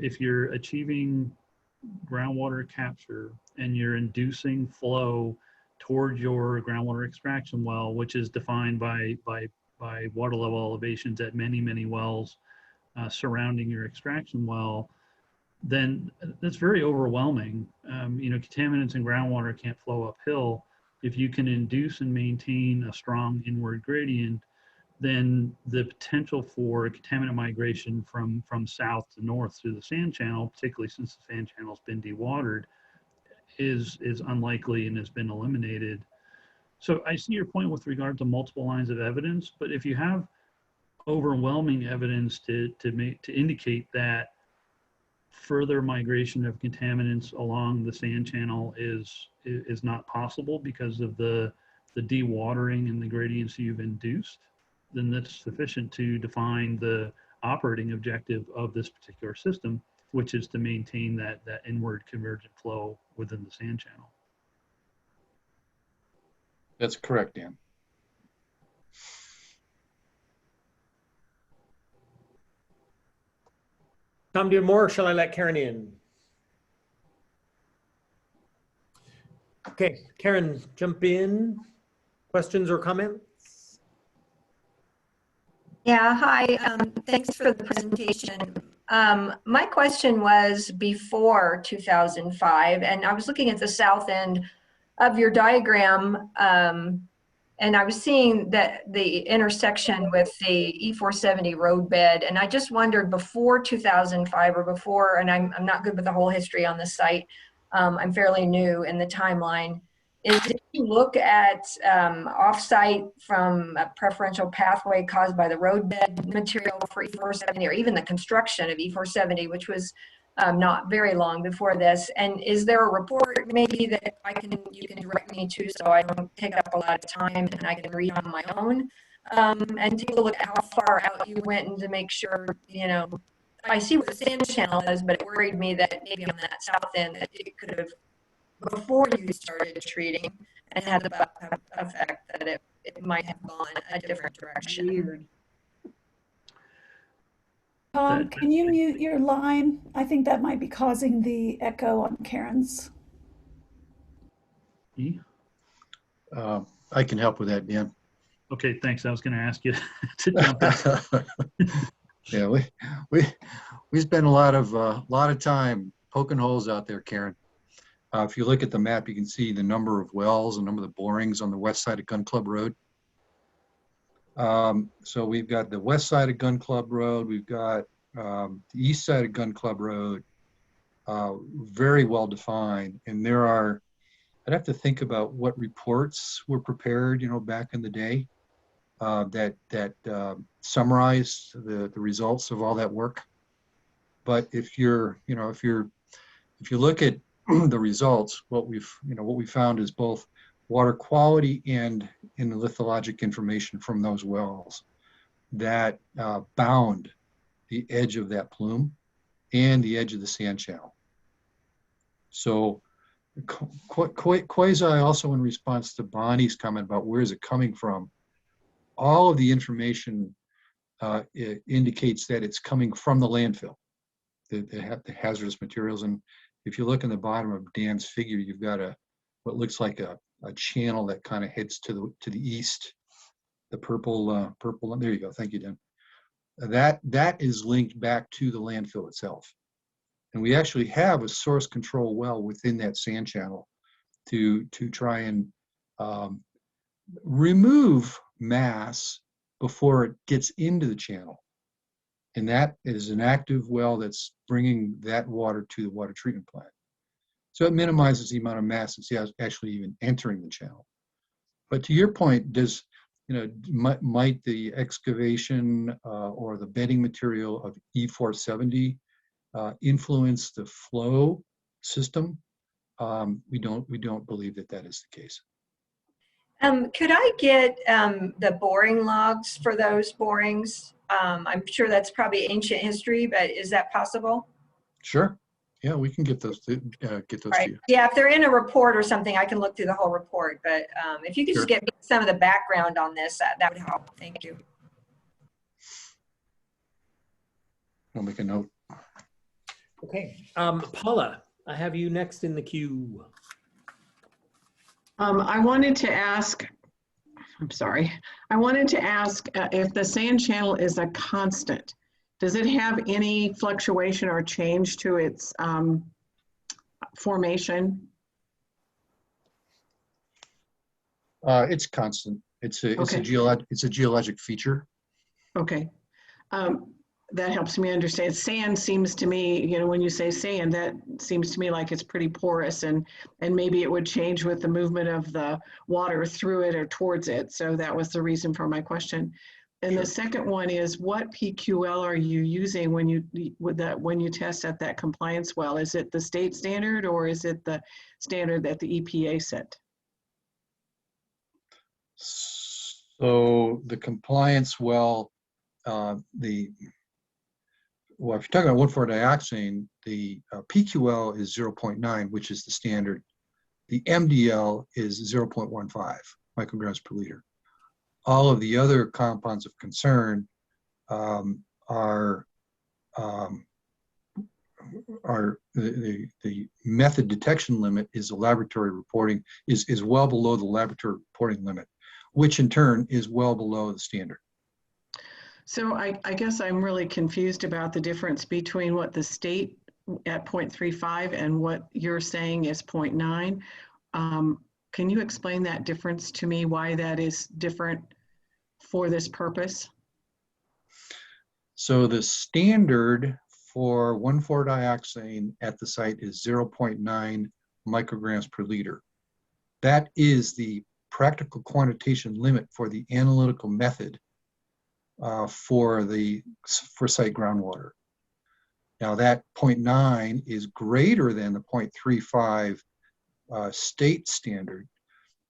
if you're achieving groundwater capture and you're inducing flow toward your groundwater extraction well, which is defined by water level elevations at many wells surrounding your extraction well, then that's very overwhelming. Contaminants in groundwater can't flow uphill. If you can induce and maintain a strong inward gradient, then the potential for contaminant migration from south to north through the sand channel, particularly since the sand channel's been dewatered, is unlikely and has been eliminated. So I see your point with regard to multiple lines of evidence, but if you have overwhelming evidence to indicate that further migration of contaminants along the sand channel is not possible because of the dewatering and the gradients you've induced, then that's sufficient to define the operating objective of this particular system, which is to maintain that inward convergent flow within the sand channel. That's correct, Dan. Tom, do you have more, or shall I let Karen in? Okay, Karen, jump in. Questions or comments? Yeah, hi. Thanks for the presentation. My question was before 2005, and I was looking at the south end of your diagram, and I was seeing that the intersection with the E470 roadbed, and I just wondered before 2005 or before, and I'm not good with the whole history on the site. I'm fairly new in the timeline. Did you look at offsite from a preferential pathway caused by the roadbed material for E470, or even the construction of E470, which was not very long before this? And is there a report maybe that you can direct me to, so I don't take up a lot of time and I can read on my own, and take a look at how far out you went, and to make sure, you know, I see what the sand channel is, but it worried me that maybe on that south end that it could have, before you started treating, and had the effect that it might have gone a different direction. Weird. Tom, can you mute your line? I think that might be causing the echo on Karen's. I can help with that, Dan. Okay, thanks. I was going to ask you to jump in. Yeah, we spend a lot of time poking holes out there, Karen. If you look at the map, you can see the number of wells and number of the borings on the west side of Gun Club Road. So we've got the west side of Gun Club Road, we've got the east side of Gun Club Road, very well defined. And there are, I'd have to think about what reports were prepared, you know, back in the day that summarize the results of all that work. But if you look at the results, what we found is both water quality and in the lithologic information from those wells that bound the edge of that plume and the edge of the sand channel. So quasi also, in response to Bonnie's comment about where is it coming from, all of the information it indicates that it's coming from the landfill, the hazardous materials. And if you look in the bottom of Dan's figure, you've got what looks like a channel that kind of heads to the east, the purple. There you go. Thank you, Dan. That is linked back to the landfill itself, and we actually have a source control well within that sand channel to try and remove mass before it gets into the channel, and that is an active well that's bringing that water to the water treatment plant. So it minimizes the amount of mass that's actually even entering the channel. But to your point, might the excavation or the bedding material of E470 influence the flow system? We don't believe that is the case. Could I get the boring logs for those borings? I'm sure that's probably ancient history, but is that possible? Sure. Yeah, we can get those to you. Yeah, if they're in a report or something, I can look through the whole report. But if you could just get some of the background on this, that would help. Thank you. I'll make a note. Okay, Paula, I have you next in the queue. I wanted to ask if the sand channel is a constant, does it have any fluctuation or change to its formation? It's constant. It's a Okay. geologic feature. Okay. That helps me understand. Sand seems to me, you know, when you say sand, that seems to me like it's pretty porous, and maybe it would change with the movement of the water through it or towards it. So that was the reason for my question. And Sure. the second one is, what PQL are you using when you test at that compliance well? Is it the state standard, or is it the standard that the EPA set? So the compliance well, well, if you're talking about 1,4-dioxane, the PQL is 0.9, which is the standard. The MDL is 0.15 micrograms per liter. All of the other compounds of concern are the method detection limit is the laboratory reporting, is well below the laboratory reporting limit, which in turn is well below the standard. So I guess I'm really confused about the difference between what the state at 0.35 and what you're saying is 0.9. Can you explain that difference to me, why that is different for this purpose? So the standard for 1,4-dioxane at the site is 0.9 micrograms per liter. That is the practical quantitation limit for the analytical method for site groundwater. Now that 0.9 is greater than the 0.35 state standard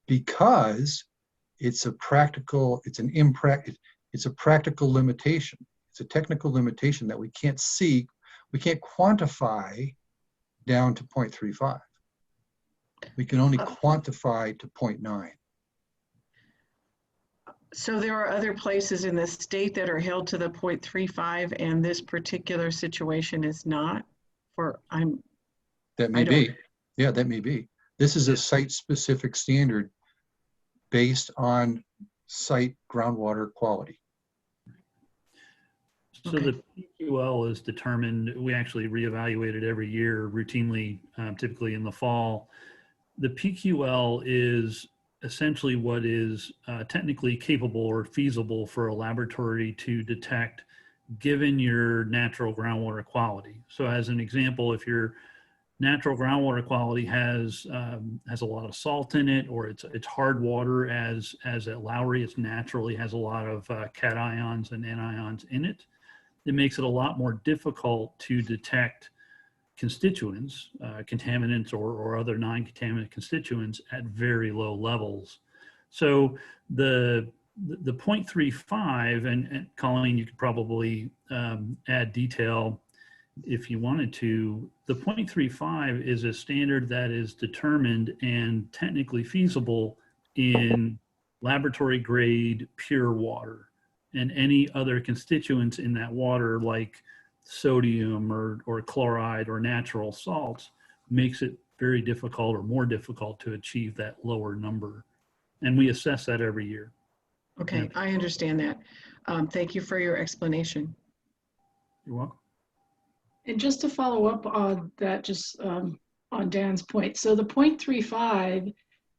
because it's a practical limitation. It's a technical limitation that we can't see, we can't quantify down to 0.35. We can only quantify to 0.9. So there are other places in the state that are held to the 0.35, and this particular situation is not? That may be. Yeah, that may be. This is a site-specific standard based on site groundwater quality. So the PQL is determined, we actually reevaluate it every year routinely, typically in the fall. The PQL is essentially what is technically capable or feasible for a laboratory to detect given your natural groundwater quality. So as an example, if your natural groundwater quality has a lot of salt in it, or it's hard water, as at Lowry, it naturally has a lot of cations and anions in it. It makes it a lot more difficult to detect constituents, contaminants or other non-contaminant constituents at very low levels. So the 0.35, and Colleen, you could probably add detail if you wanted to. The 0.35 is a standard that is determined and technically feasible in laboratory grade pure water, and any other constituents in that water like sodium or chloride or natural salts makes it very difficult or more difficult to achieve that lower number. And we assess that every year. Okay, I understand that. Thank you for your explanation. You're welcome. And just to follow up on that, just on Dan's point. So the 0.35,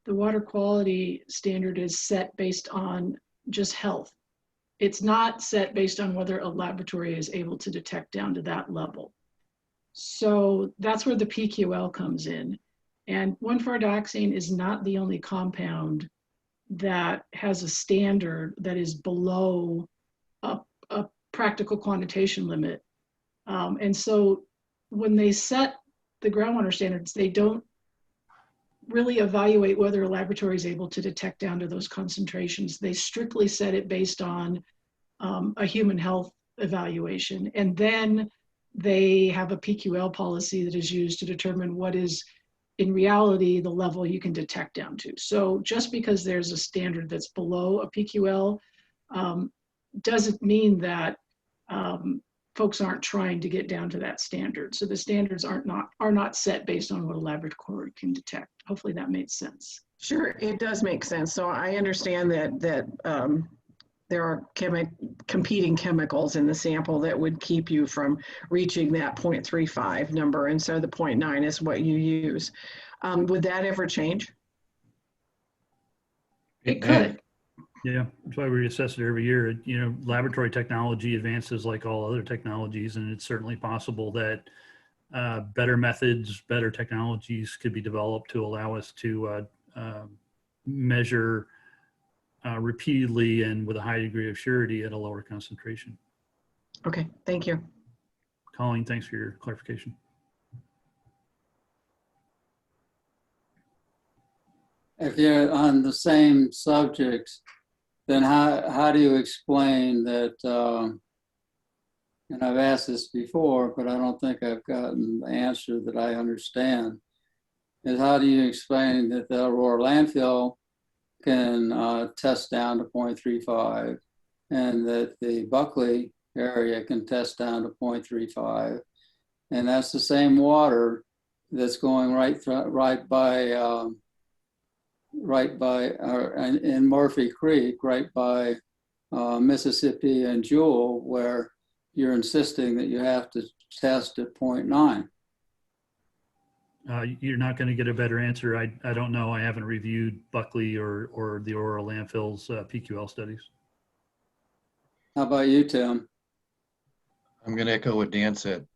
the water quality standard is set based on just health. It's not set based on whether a laboratory is able to detect down to that level. So that's where the PQL comes in. And 1,4-dioxane is not the only compound that has a standard that is below a practical quantitation limit. And so when they set the groundwater standards, they don't really evaluate whether a laboratory is able to detect down to those concentrations. They strictly set it based on a human health evaluation. And then they have a PQL policy that is used to determine what is in reality the level you can detect down to. So just because there's a standard that's below a PQL doesn't mean that folks aren't trying to get down to that standard. So the standards are not set based on what a laboratory can detect. Hopefully that made sense. Sure, it does make sense. So I understand that there are competing chemicals in the sample that would keep you from reaching that 0.35 number. And so the 0.9 is what you use. Would that ever change? It could. Yeah, that's why we assess it every year. You know, laboratory technology advances like all other technologies, and it's certainly possible that better methods, better technologies could be developed to allow us to measure repeatedly and with a high degree of surety at a lower concentration. Okay, thank you. Colleen, thanks for your clarification. If you're on the same subject, then how do you explain that, and I've asked this before, but I don't think I've gotten the answer that I understand, is how do you explain that the Aurora landfill can test down to 0.35 and that the Buckley area can test down to 0.35, and that's the same water that's going right by in Murphy Creek, right by Mississippi and Jewel, where you're insisting that you have to test at 0.9. You're not going to get a better answer. I don't know. I haven't reviewed Buckley or the Aurora landfill's PQL studies. How about you, Tim? I'm going to echo what Dan said.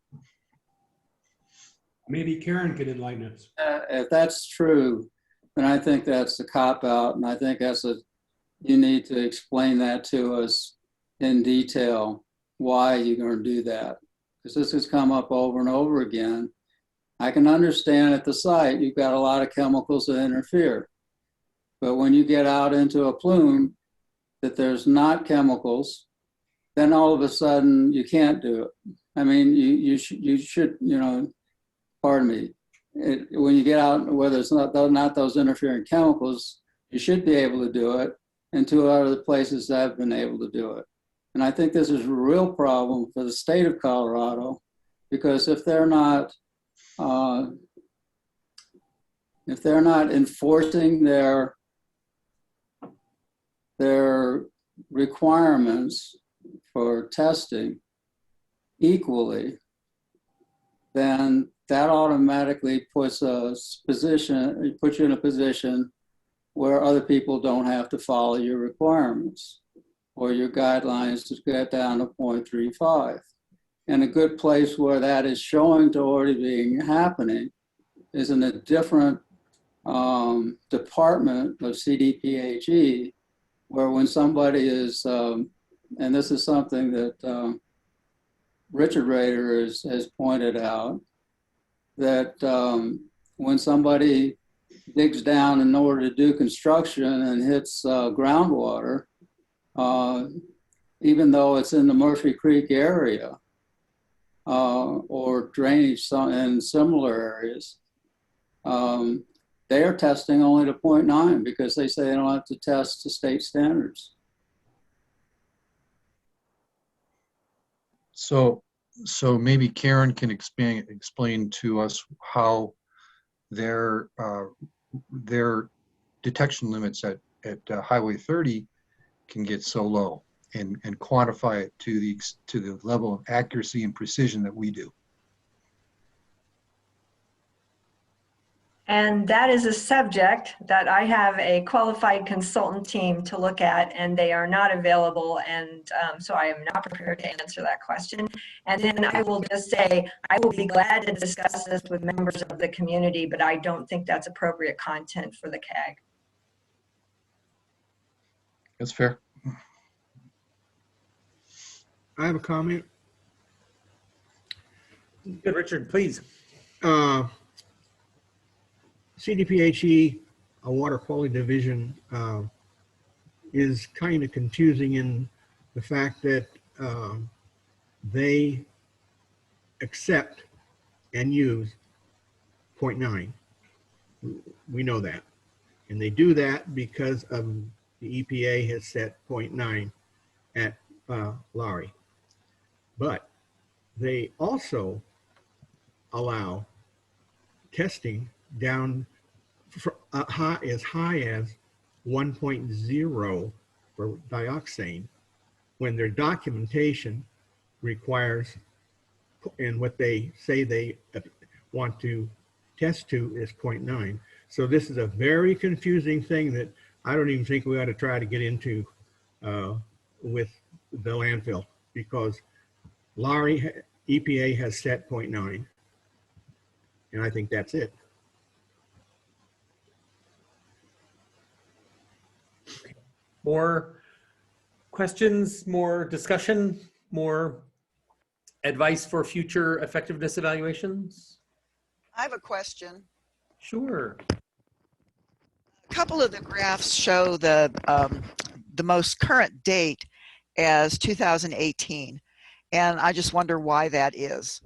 Maybe Karen could enlighten us. If that's true, then I think that's a cop-out, and I think you need to explain that to us in detail, why you're going to do that. Because this has come up over and over again. I can understand at the site, you've got a lot of chemicals that interfere. But when you get out into a plume that there's not chemicals, then all of a sudden you can't do it. I mean, you should, you know, pardon me. When you get out, whether it's not those interfering chemicals, you should be able to do it. And two other places have been able to do it. And I think this is a real problem for the state of Colorado, because if they're not enforcing their requirements for testing equally, then that automatically puts you in a position where other people don't have to follow your requirements or your guidelines to get down to 0.35. And a good place where that is showing to already being happening is in a different department of CDPHE, where when somebody is, and this is something that Richard Rader has pointed out, that when somebody digs down in order to do construction and hits groundwater, even though it's in the Murphy Creek area or drainage in similar areas, they are testing only to 0.9 because they say they don't have to test to state standards. So maybe Karen can explain to us how their detection limits at Highway 30 can get so low, and quantify it to the level of accuracy and precision that we do. And that is a subject that I have a qualified consultant team to look at, and they are not available. And so I am not prepared to answer that question. And then I will just say, I will be glad to discuss this with members of the community, but I don't think that's appropriate content for the CAG. That's fair. I have a comment. Good, Richard, please. CDPHE, a water quality division, is kind of confusing in the fact that they accept and use 0.9. We know that. And they do that because of the EPA has set 0.9 at Lowry. But they also allow testing down as high as 1.0 for dioxane when their documentation requires, and what they say they want to test to is 0.9. So this is a very confusing thing that I don't even think we ought to try to get into with the landfill, because Lowry, EPA has set 0.9, and I think that's it. More questions, more discussion, more advice for future effectiveness evaluations? I have a question. Sure. A couple of the graphs show the most current date as 2018, and I just wonder why that is.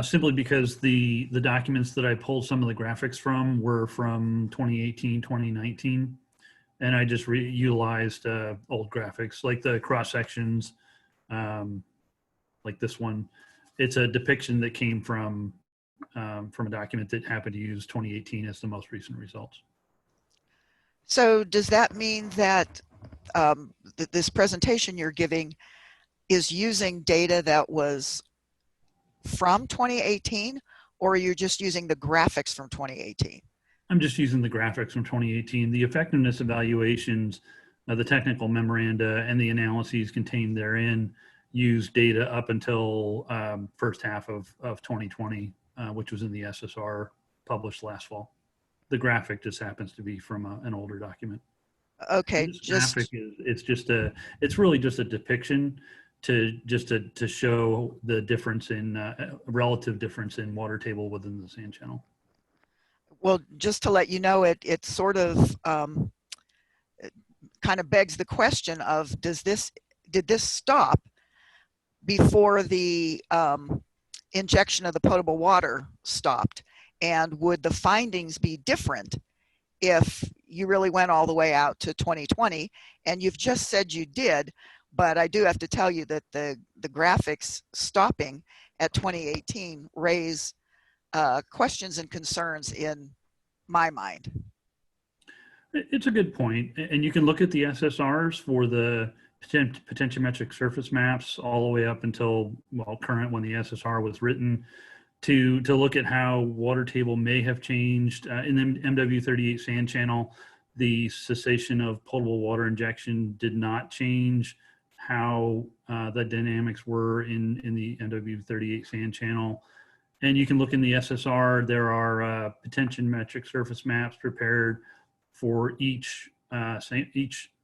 Simply because the documents that I pulled some of the graphics from were from 2018, 2019. And I just utilized old graphics, like the cross sections, like this one. It's a depiction that came from a document that happened to use 2018 as the most recent results. So does that mean that this presentation you're giving is using data that was from 2018, or are you just using the graphics from 2018? I'm just using the graphics from 2018. The effectiveness evaluations, the technical memoranda, and the analyses contained therein use data up until first half of 2020, which was in the SSR published last fall. The graphic just happens to be from an older document. Okay, This graphic it's really just a depiction to show the difference in relative difference in water table within the sand channel. Well, just to let you know, it sort of kind of begs the question of, did this stop before the injection of the potable water stopped? And would the findings be different if you really went all the way out to 2020? And you've just said you did, but I do have to tell you that the graphics stopping at 2018 raise questions and concerns in my mind. It's a good point. And you can look at the SSRs for the potentiometric surface maps all the way up until, well, current when the SSR was written, to look at how water table may have changed. In the MW38 sand channel, the cessation of potable water injection did not change how the dynamics were in the MW38 sand channel. And you can look in the SSR, there are potentiometric surface maps prepared for each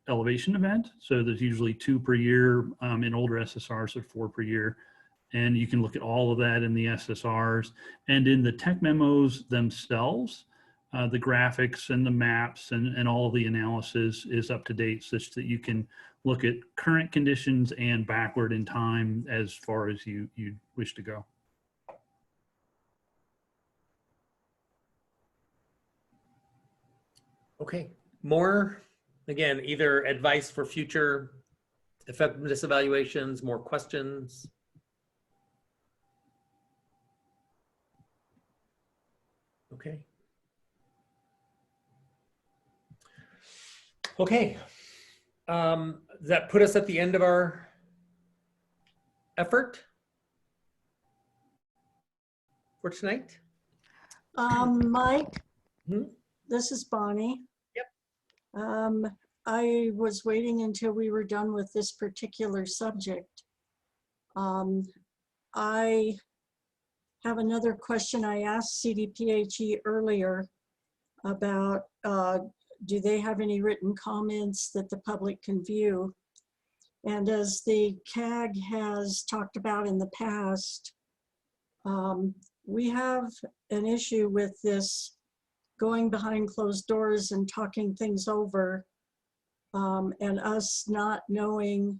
elevation event. So there's usually 2 per year. In older SSRs, there are 4 per year. And you can look at all of that in the SSRs. And in the tech memos themselves, the graphics and the maps and all of the analysis is up to date, such that you can look at current conditions and backward in time as far as you wish to go. Okay, more, again, either advice for future effectiveness evaluations, more questions? Okay. Okay. Does that put us at the end of our effort for tonight? Mike, Hmm? this is Bonnie. Yep. I was waiting until we were done with this particular subject. I have another question I asked CDPHE earlier about do they have any written comments that the public can view? And as the CAG has talked about in the past, we have an issue with this going behind closed doors and talking things over, and us not knowing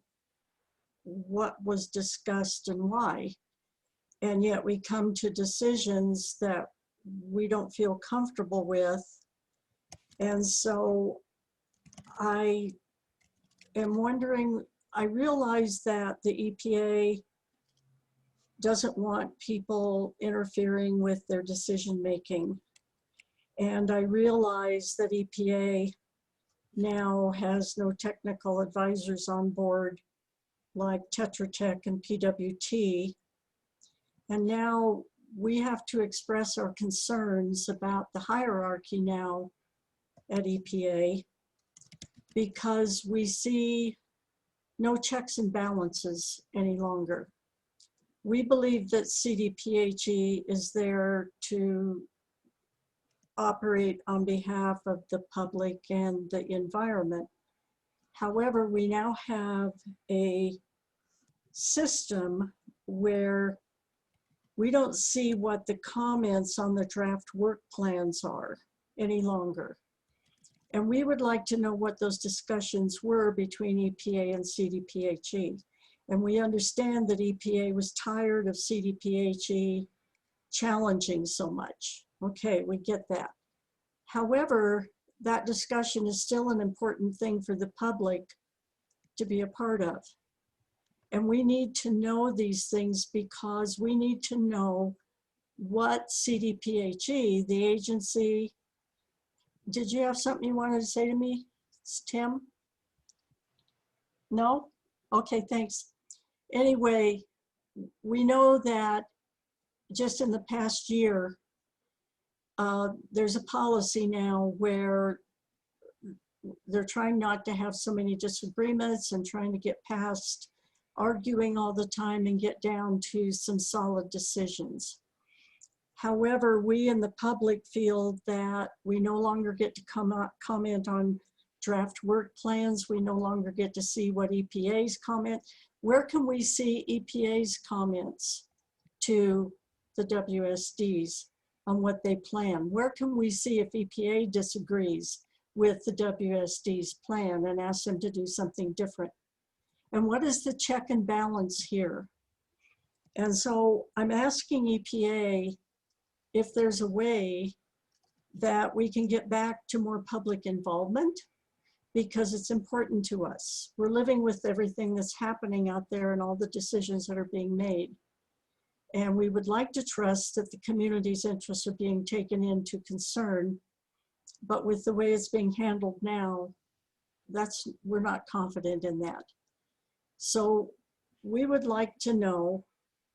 what was discussed and why. And yet we come to decisions that we don't feel comfortable with. And so I am wondering, I realize that the EPA doesn't want people interfering with their decision making. And I realize that EPA now has no technical advisors on board like Tetra Tech and PWT. And now we have to express our concerns about the hierarchy now at EPA. because we see no checks and balances any longer. We believe that CDPHE is there to operate on behalf of the public and the environment. However, we now have a system where we don't see what the comments on the draft work plans are any longer. And we would like to know what those discussions were between EPA and CDPHE. And we understand that EPA was tired of CDPHE challenging so much. Okay, we get that. However, that discussion is still an important thing for the public to be a part of. And we need to know these things because we need to know what CDPHE, the agency. Did you have something you wanted to say to me, Tim? No? Okay, thanks. Anyway, we know that just in the past year, there's a policy now where they're trying not to have so many disagreements and trying to get past arguing all the time and get down to some solid decisions. However, we in the public feel that we no longer get to comment on draft work plans. We no longer get to see what EPA's comment. Where can we see EPA's comments to the WSDs on what they plan? Where can we see if EPA disagrees with the WSD's plan and asks them to do something different? And what is the check and balance here? And so I'm asking EPA if there's a way that we can get back to more public involvement, because it's important to us. We're living with everything that's happening out there and all the decisions that are being made. And we would like to trust that the community's interests are being taken into concern, but with the way it's being handled now, we're not confident in that. So we would like to know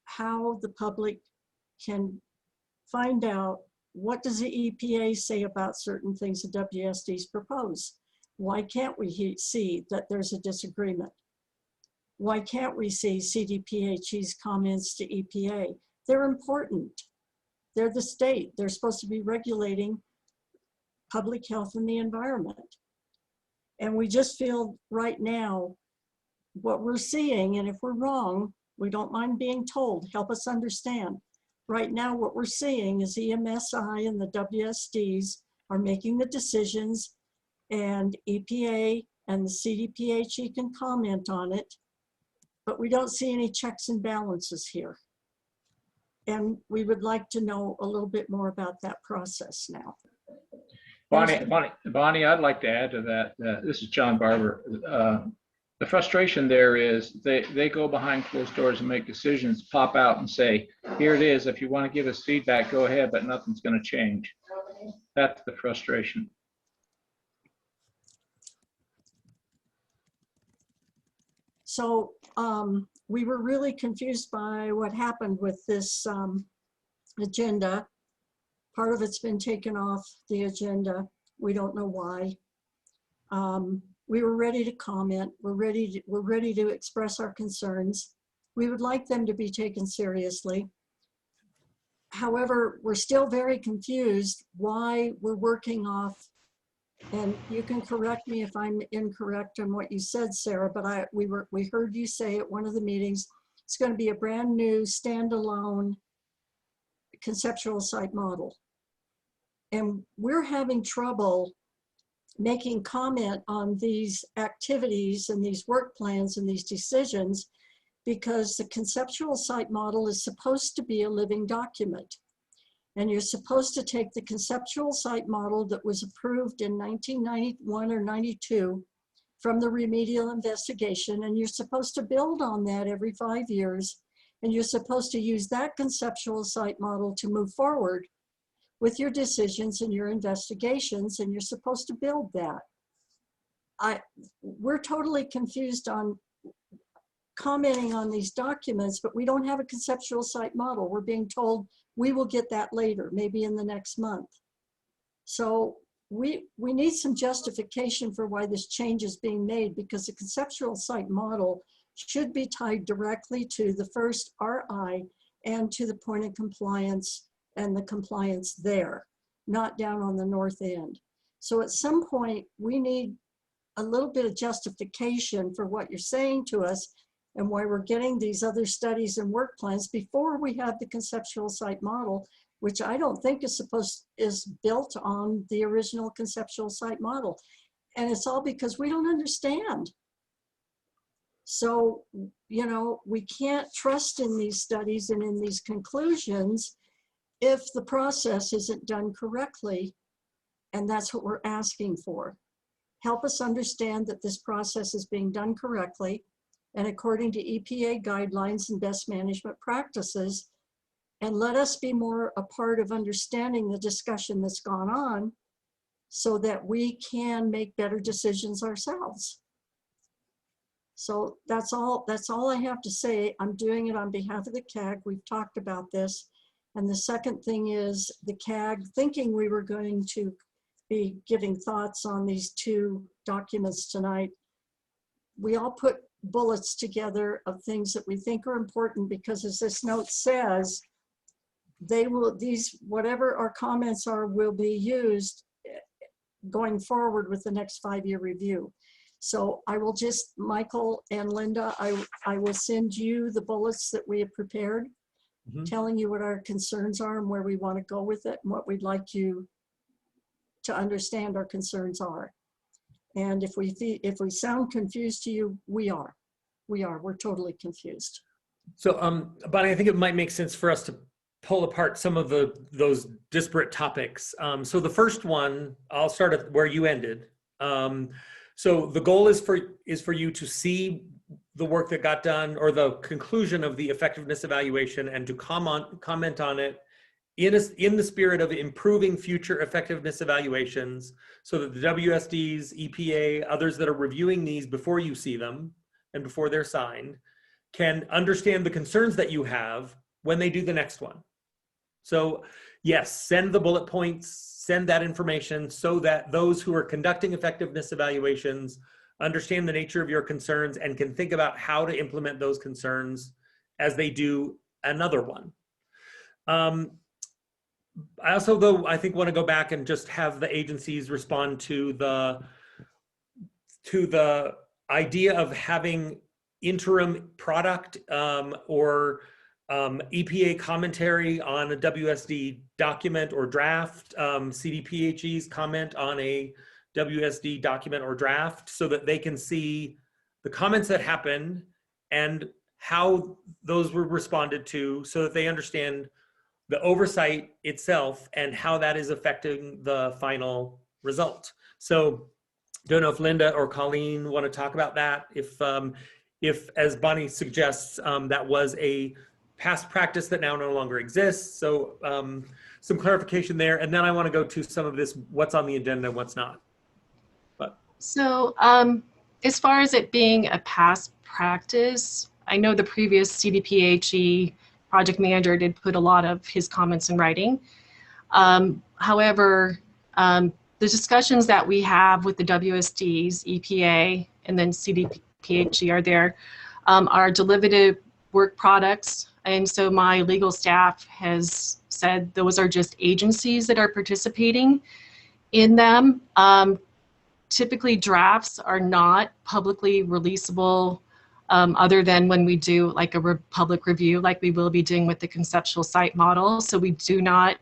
how the public can find out what does the EPA say about certain things the WSDs propose. Why can't we see that there's a disagreement? Why can't we see CDPHE's comments to EPA? They're important. They're the state. They're supposed to be regulating public health and the environment. And we just feel right now what we're seeing, and if we're wrong, we don't mind being told, help us understand. Right now, what we're seeing is EMSI and the WSDs are making the decisions, and EPA and the CDPHE can comment on it, but we don't see any checks and balances here. And we would like to know a little bit more about that process now. Bonnie, I'd like to add to that. This is John Barber. The frustration there is they go behind closed doors and make decisions, pop out and say, here it is. If you want to give us feedback, go ahead, but nothing's going to change. That's the frustration. So we were really confused by what happened with this agenda. Part of it's been taken off the agenda. We don't know why. We were ready to comment. We're ready to express our concerns. We would like them to be taken seriously. However, we're still very confused why we're working off, and you can correct me if I'm incorrect on what you said, Sarah, but we heard you say at one of the meetings, it's going to be a brand new standalone conceptual site model. And we're having trouble making comment on these activities and these work plans and these decisions because the conceptual site model is supposed to be a living document. And you're supposed to take the conceptual site model that was approved in 1991 or 92 from the remedial investigation, and you're supposed to build on that every 5 years. And you're supposed to use that conceptual site model to move forward with your decisions and your investigations, and you're supposed to build that. We're totally confused on commenting on these documents, but we don't have a conceptual site model. We're being told we will get that later, maybe in the next month. So we need some justification for why this change is being made, because the conceptual site model should be tied directly to the first RI and to the point of compliance and the compliance there, not down on the north end. So at some point, we need a little bit of justification for what you're saying to us and why we're getting these other studies and work plans before we have the conceptual site model, which I don't think is built on the original conceptual site model. And it's all because we don't understand. So, you know, we can't trust in these studies and in these conclusions if the process isn't done correctly. And that's what we're asking for. Help us understand that this process is being done correctly and according to EPA guidelines and best management practices, and let us be more a part of understanding the discussion that's gone on so that we can make better decisions ourselves. So that's all I have to say. I'm doing it on behalf of the CAG. We've talked about this. And the second thing is the CAG, thinking we were going to be giving thoughts on these two documents tonight, we all put bullets together of things that we think are important, because as this note says, they will, these, whatever our comments are, will be used going forward with the next 5-year review. So I will just, Michael and Linda, I will send you the bullets that we have prepared, telling you what our concerns are and where we want to go with it and what we'd like you to understand our concerns are. And if we sound confused to you, we're totally confused. So, Bonnie, I think it might make sense for us to pull apart some of those disparate topics. So the first one, I'll start at where you ended. So the goal is for you to see the work that got done, or the conclusion of the effectiveness evaluation, and to comment on it in the spirit of improving future effectiveness evaluations, so that the WSDs, EPA, others that are reviewing these before you see them and before they're signed, can understand the concerns that you have when they do the next one. So yes, send the bullet points, send that information so that those who are conducting effectiveness evaluations understand the nature of your concerns and can think about how to implement those concerns as they do another one. I also, though, I think want to go back and just have the agencies respond to the idea of having interim product or EPA commentary on a WSD document or draft, CDPHE's comment on a WSD document or draft, so that they can see the comments that happened and how those were responded to, so that they understand the oversight itself and how that is affecting the final result. So don't know if Linda or Colleen want to talk about that. If as Bonnie suggests, that was a past practice that now no longer exists. So some clarification there. And then I want to go to some of this, what's on the agenda and what's not. So as far as it being a past practice, I know the previous CDPHE project manager did put a lot of his comments in writing. However, the discussions that we have with the WSDs, EPA, and then CDPHE are derivative work products. And so my legal staff has said those are just agencies that are participating in them. Typically drafts are not publicly releasable other than when we do like a public review, like we will be doing with the conceptual site model. So we do not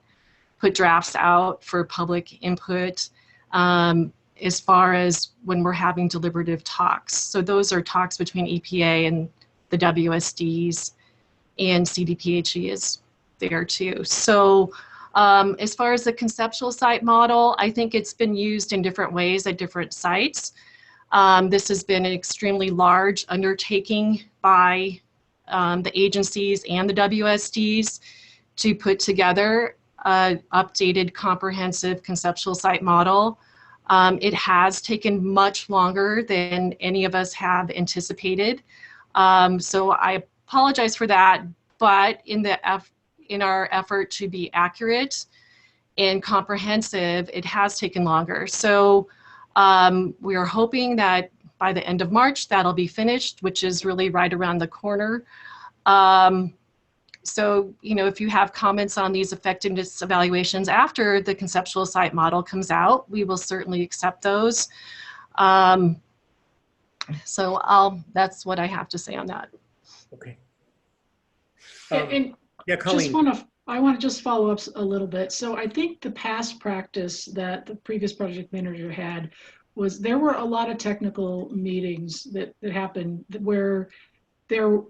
put drafts out for public input as far as when we're having deliberative talks. So those are talks between EPA and the WSDs, and CDPHE is there too. So as far as the conceptual site model, I think it's been used in different ways at different sites. This has been an extremely large undertaking by the agencies and the WSDs to put together an updated comprehensive conceptual site model. It has taken much longer than any of us have anticipated. So I apologize for that, but in our effort to be accurate and comprehensive, it has taken longer. So we are hoping that by the end of March, that'll be finished, which is really right around the corner. So, you know, if you have comments on these effectiveness evaluations after the conceptual site model comes out, we will certainly accept those. So that's what I have to say on that. Okay. And Yeah, Colleen. I want to just follow up a little bit. So I think the past practice that the previous project manager had was there were a lot of technical meetings that happened where there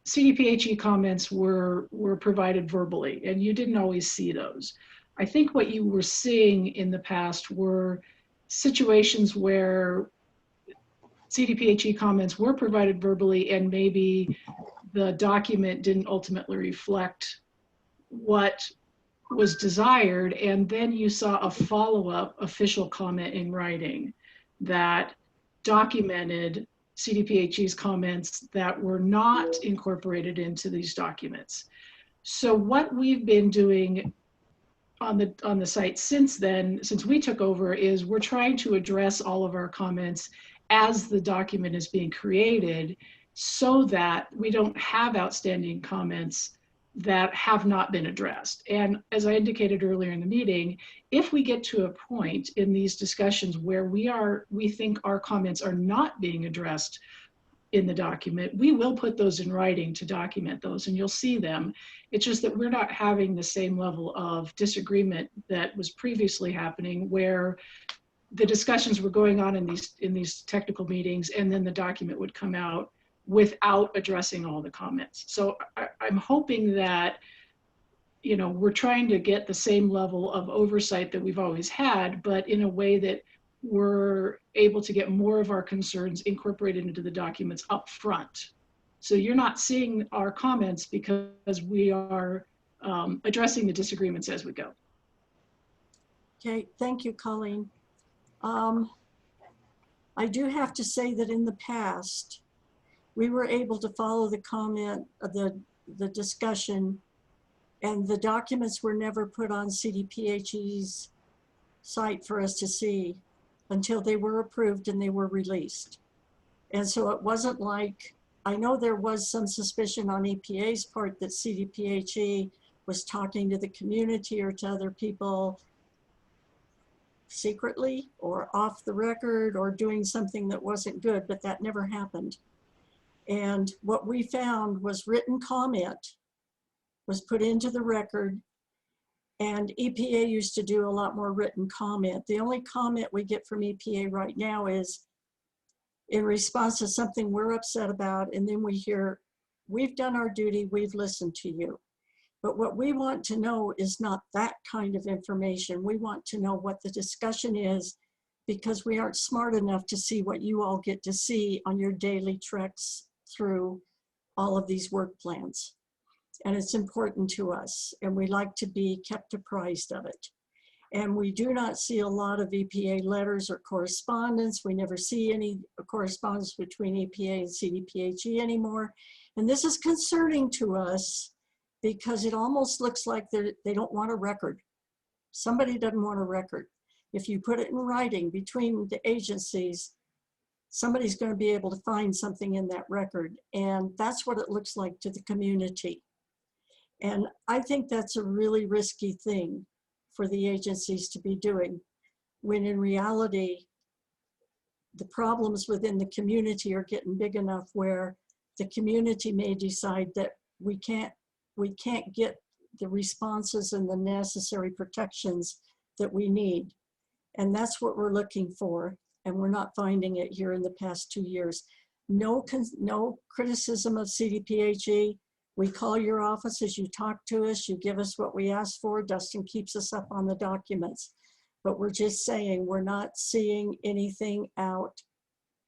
CDPHE comments were provided verbally, and you didn't always see those. I think what you were seeing in the past were situations where CDPHE comments were provided verbally, and maybe the document didn't ultimately reflect what was desired, and then you saw a follow-up official comment in writing that documented CDPHE's comments that were not incorporated into these documents. So what we've been doing on the site since then, since we took over, is we're trying to address all of our comments as the document is being created so that we don't have outstanding comments that have not been addressed. And as I indicated earlier in the meeting, if we get to a point in these discussions where we think our comments are not being addressed in the document, we will put those in writing to document those, and you'll see them. It's just that we're not having the same level of disagreement that was previously happening, where the discussions were going on in these technical meetings, and then the document would come out without addressing all the comments. So I'm hoping that, you know, we're trying to get the same level of oversight that we've always had, but in a way that we're able to get more of our concerns incorporated into the documents up front. So you're not seeing our comments because we are addressing the disagreements as we go. Okay, thank you, Colleen. I do have to say that in the past, we were able to follow the comment of the discussion, and the documents were never put on CDPHE's site for us to see until they were approved and they were released. And so it wasn't like, I know there was some suspicion on EPA's part that CDPHE was talking to the community or to other people secretly or off the record or doing something that wasn't good, but that never happened. And what we found was written comment was put into the record, and EPA used to do a lot more written comment. The only comment we get from EPA right now is in response to something we're upset about, and then we hear, we've done our duty, we've listened to you. But what we want to know is not that kind of information. We want to know what the discussion is, because we aren't smart enough to see what you all get to see on your daily treks through all of these work plans. And it's important to us, and we like to be kept apprised of it. And we do not see a lot of EPA letters or correspondence. We never see any correspondence between EPA and CDPHE anymore. And this is concerning to us because it almost looks like they don't want a record. Somebody doesn't want a record. If you put it in writing between the agencies, somebody's going to be able to find something in that record. And that's what it looks like to the community. And I think that's a really risky thing for the agencies to be doing, when in reality, the problems within the community are getting big enough where the community may decide that we can't get the responses and the necessary protections that we need. And that's what we're looking for. And we're not finding it here in the past 2 years. No criticism of CDPHE. We call your offices, you talk to us, you give us what we ask for. Dustin keeps us up on the documents. But we're just saying we're not seeing anything out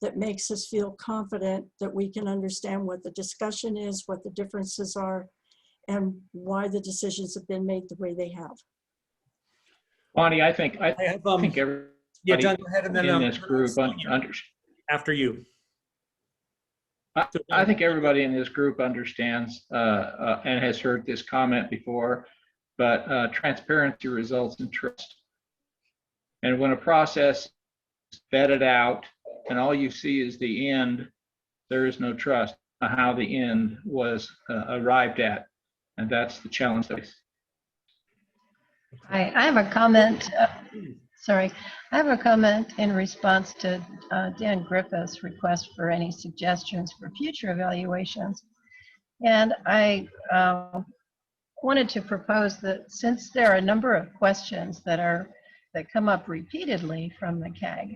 that makes us feel confident that we can understand what the discussion is, what the differences are, and why the decisions have been made the way they have. Bonnie, I think everybody yeah, John, go ahead, and then in this group after you. I think everybody in this group understands and has heard this comment before. but transparency results in trust. And when a process is vetted out and all you see is the end, there is no trust on how the end was arrived at. And that's the challenge. I have a comment. Sorry, I have a comment in response to Dan Griffith's request for any suggestions for future evaluations. And I wanted to propose that since there are a number of questions that come up repeatedly from the CAG,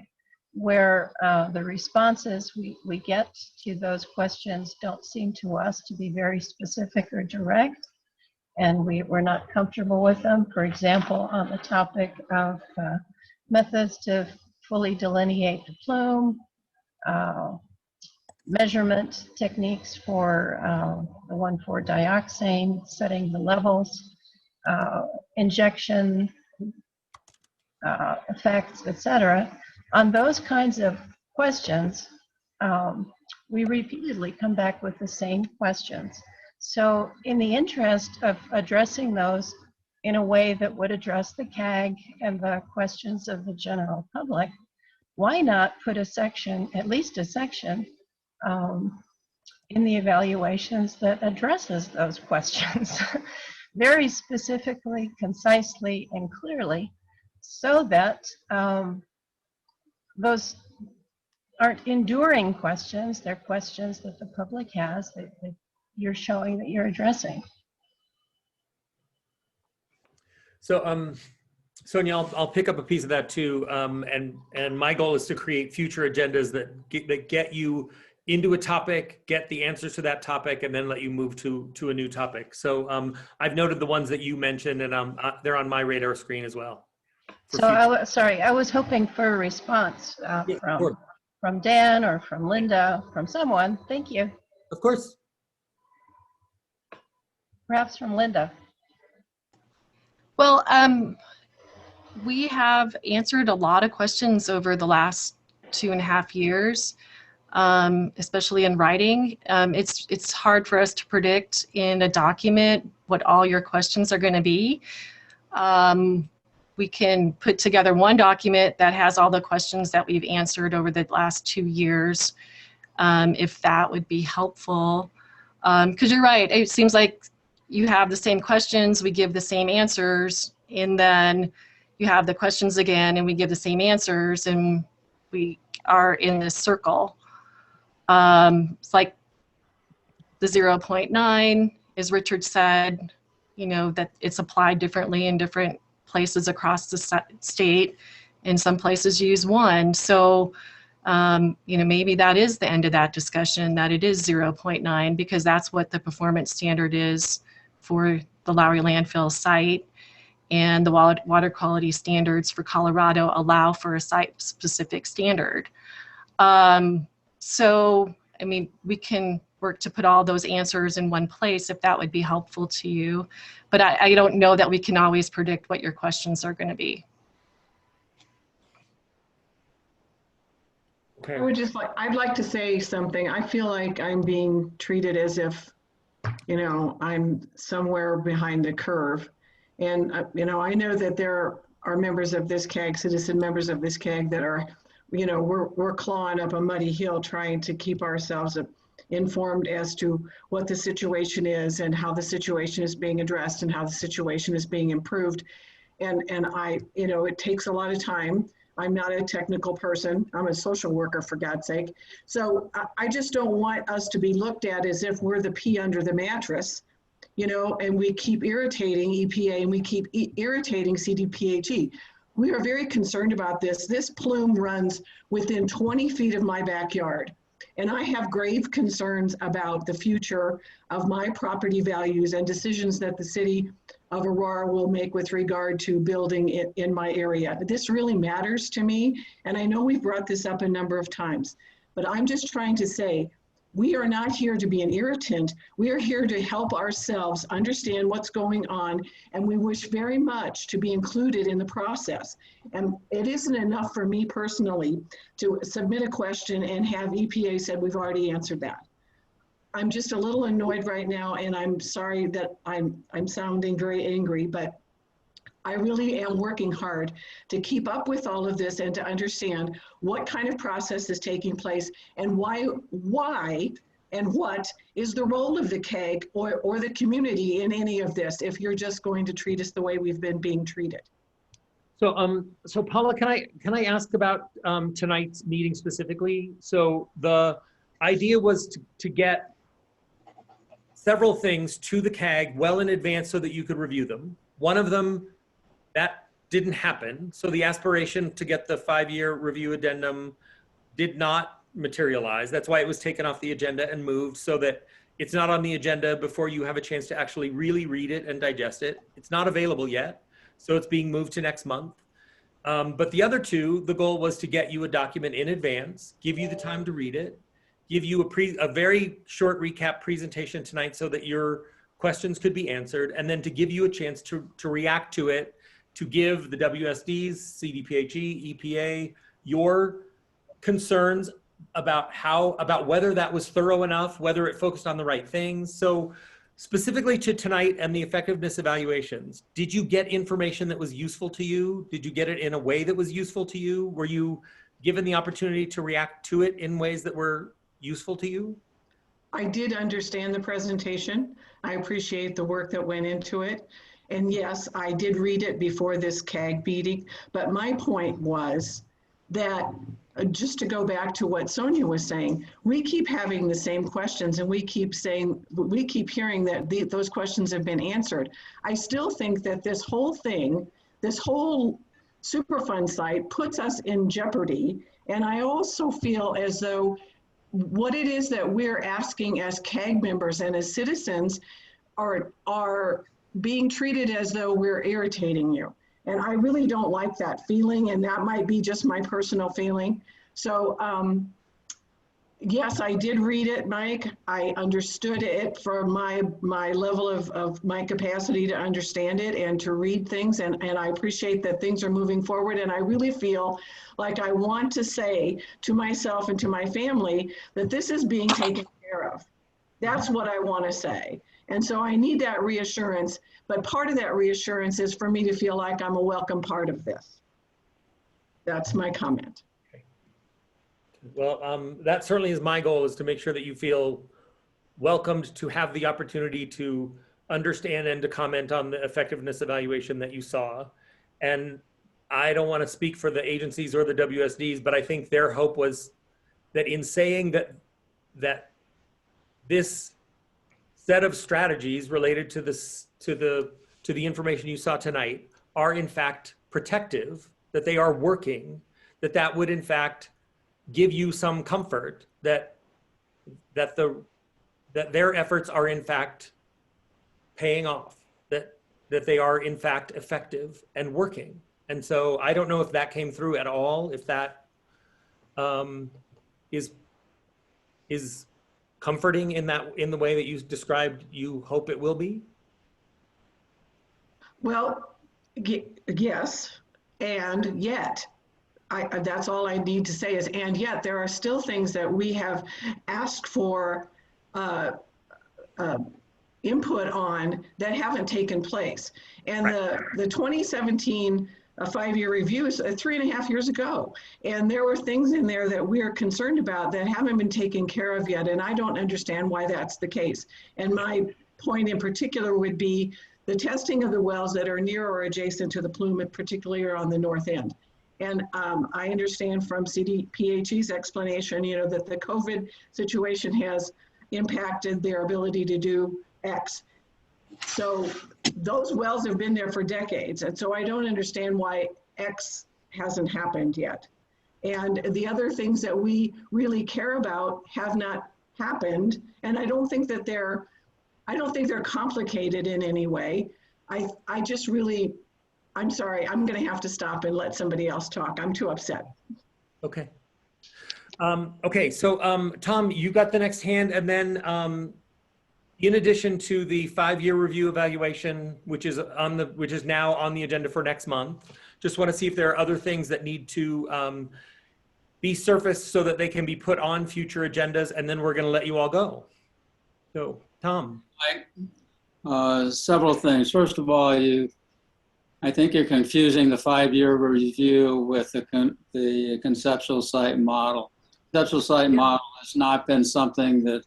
where the responses we get to those questions don't seem to us to be very specific or direct, and we're not comfortable with them. For example, on the topic of methods to fully delineate the plume, measurement techniques for the 1,4-dioxane, setting the levels, injection effects, etc. On those kinds of questions, we repeatedly come back with the same questions. So in the interest of addressing those in a way that would address the CAG and the questions of the general public, why not put a section, at least a section, in the evaluations that addresses those questions very specifically, concisely, and clearly, so that those aren't enduring questions, they're questions that the public has that you're showing that you're addressing. So, Sonia, I'll pick up a piece of that too. And my goal is to create future agendas that get you into a topic, get the answers to that topic, and then let you move to a new topic. So I've noted the ones that you mentioned, and they're on my radar screen as well. So I was hoping for a response from Dan or from Linda, from someone. Thank you. Of course. Perhaps from Linda. Well, we have answered a lot of questions over the last 2.5 years, especially in writing. It's hard for us to predict in a document what all your questions are going to be. We can put together one document that has all the questions that we've answered over the last 2 years, if that would be helpful. Because you're right, it seems like you have the same questions, we give the same answers, and then you have the questions again and we give the same answers, and we are in this circle. It's like the 0.9, as Richard said, that it's applied differently in different places across the state. In some places use 1. So, maybe that is the end of that discussion, that it is 0.9, because that's what the performance standard is for the Lowry landfill site. And the water quality standards for Colorado allow for a site-specific standard. So, we can work to put all those answers in one place if that would be helpful to you. But I don't know that we can always predict what your questions are going to be. Okay. I'd like to say something. I feel like I'm being treated as if, I'm somewhere behind the curve. And, I know that there are members of this CAG, citizen members of this CAG that are, we're clawing up a muddy hill trying to keep ourselves informed as to what the situation is and how the situation is being addressed and how the situation is being improved. And I, it takes a lot of time. I'm not a technical person. I'm a social worker, for God's sake. So I just don't want us to be looked at as if we're the pea under the mattress, and we keep irritating EPA and we keep irritating CDPHE. We are very concerned about this. This plume runs within 20 feet of my backyard. And I have grave concerns about the future of my property values and decisions that the city of Aurora will make with regard to building in my area. This really matters to me. And I know we've brought this up a number of times, but I'm just trying to say, we are not here to be an irritant. We are here to help ourselves understand what's going on. And we wish very much to be included in the process. And it isn't enough for me personally to submit a question and have EPA said, we've already answered that. I'm just a little annoyed right now, and I'm sorry that I'm sounding very angry, but I really am working hard to keep up with all of this and to understand what kind of process is taking place and why and what is the role of the CAG or the community in any of this if you're just going to treat us the way we've been being treated. So Paula, can I ask about tonight's meeting specifically? So the idea was to get several things to the CAG well in advance so that you could review them. One of them, that didn't happen. So the aspiration to get the 5-year review addendum did not materialize. That's why it was taken off the agenda and moved so that it's not on the agenda before you have a chance to actually really read it and digest it. It's not available yet, so it's being moved to next month. But the other two, the goal was to get you a document in advance, give you the time to read it, give you a very short recap presentation tonight so that your questions could be answered, and then to give you a chance to react to it, to give the WSDs, CDPHE, EPA, your concerns about whether that was thorough enough, whether it focused on the right things. So specifically to tonight and the effectiveness evaluations, did you get information that was useful to you? Did you get it in a way that was useful to you? Were you given the opportunity to react to it in ways that were useful to you? I did understand the presentation. I appreciate the work that went into it. And yes, I did read it before this CAG meeting, but my point was that just to go back to what Sonia was saying, we keep having the same questions and we keep hearing that those questions have been answered. I still think that this whole thing, this whole Superfund site puts us in jeopardy. And I also feel as though what it is that we're asking as CAG members and as citizens are being treated as though we're irritating you. And I really don't like that feeling, and that might be just my personal feeling. So yes, I did read it, Mike. I understood it for my level of my capacity to understand it and to read things. And I appreciate that things are moving forward. And I really feel like I want to say to myself and to my family that this is being taken care of. That's what I want to say. And so I need that reassurance. But part of that reassurance is for me to feel like I'm a welcome part of this. That's my comment. Well, that certainly is my goal, is to make sure that you feel welcomed to have the opportunity to understand and to comment on the effectiveness evaluation that you saw. And I don't want to speak for the agencies or the WSDs, but I think their hope was that in saying that this set of strategies related to the information you saw tonight are in fact protective, that they are working, that would in fact give you some comfort that their efforts are in fact paying off, that they are in fact effective and working. And so I don't know if that came through at all, if that is comforting in the way that you described you hope it will be. Well, yes, and yet. That's all I need to say is, and yet there are still things that we have asked for input on that haven't taken place. And the 2017 5-year review is 3.5 years ago. And there were things in there that we're concerned about that haven't been taken care of yet. And I don't understand why that's the case. And my point in particular would be the testing of the wells that are near or adjacent to the plume, particularly on the north end. And I understand from CDPHE's explanation, that the COVID situation has impacted their ability to do X. So those wells have been there for decades. And so I don't understand why X hasn't happened yet. And the other things that we really care about have not happened. And I don't think they're complicated in any way. I just really, I'm sorry, I'm going to have to stop and let somebody else talk. I'm too upset. Okay. Okay, so Tom, you got the next hand, and then in addition to the 5-year review evaluation, which is now on the agenda for next month, just want to see if there are other things that need to be surfaced so that they can be put on future agendas, and then we're going to let you all go. So, Tom. Several things. First of all, I think you're confusing the 5-year review with the conceptual site model. Conceptual site model has not been something that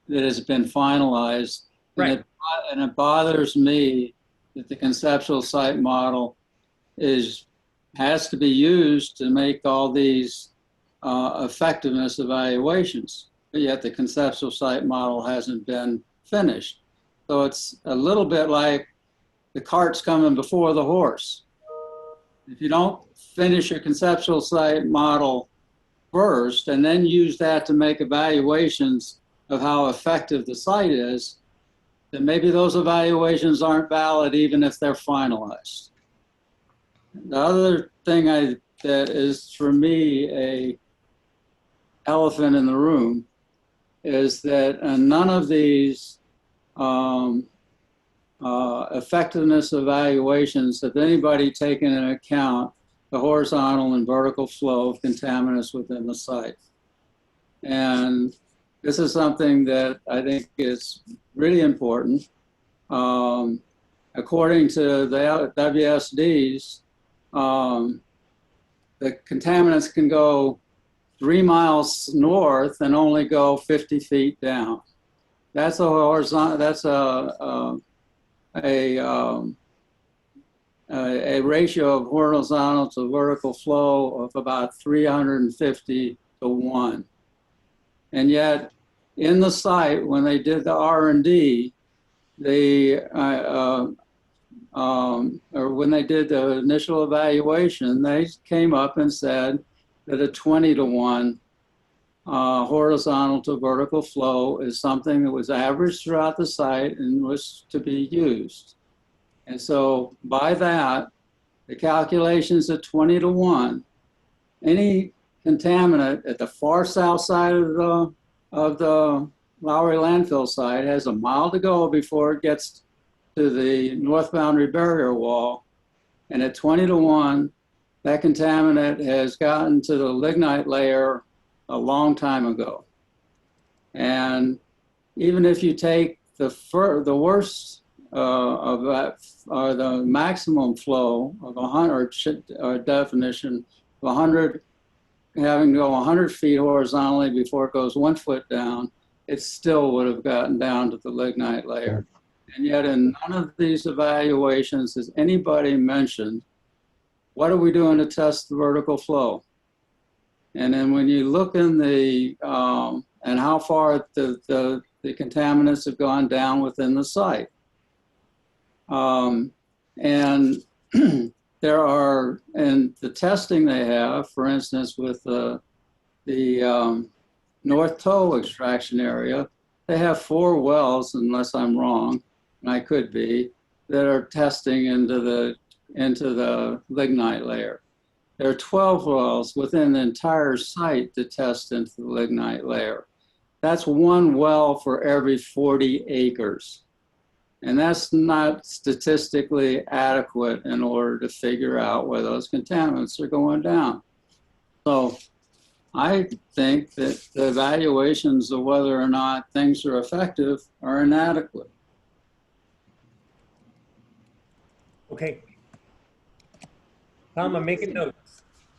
has been finalized. Right. And it bothers me that the conceptual site model has to be used to make all these effectiveness evaluations, but yet the conceptual site model hasn't been finished. So it's a little bit like the cart's coming before the horse. If you don't finish your conceptual site model first and then use that to make evaluations of how effective the site is, then maybe those evaluations aren't valid even if they're finalized. The other thing that is for me a elephant in the room is that none of these effectiveness evaluations have anybody taken into account the horizontal and vertical flow of contaminants within the site. And this is something that I think is really important. According to the WSDs, the contaminants can go 3 miles north and only go 50 feet down. That's a horizontal. That's a ratio of horizontal to vertical flow of about 350 to 1. And yet, in the site, when they did the R&D, or when they did the initial evaluation, they came up and said that a 20 to 1 horizontal to vertical flow is something that was averaged throughout the site and was to be used. And so by that, the calculations at 20 to 1, any contaminant at the far south side of the Lowry landfill site has a mile to go before it gets to the north boundary barrier wall. And at 20 to 1, that contaminant has gotten to the lignite layer a long time ago. And even if you take the worst of that, or the maximum flow of 100, or definition of 100, having to go 100 feet horizontally before it goes 1 foot down, it still would have gotten down to the lignite layer. And yet in none of these evaluations has anybody mentioned, what are we doing to test the vertical flow? And then when you look in the, and how far the contaminants have gone down within the site. And there are, and the testing they have, for instance, with the North Toe extraction area, they have 4 wells, unless I'm wrong, and I could be, that are testing into the lignite layer. There are 12 wells within the entire site to test into the lignite layer. That's 1 well for every 40 acres. And that's not statistically adequate in order to figure out where those contaminants are going down. So I think that the evaluations of whether or not things are effective are inadequate. Okay. Tom, I'm making notes.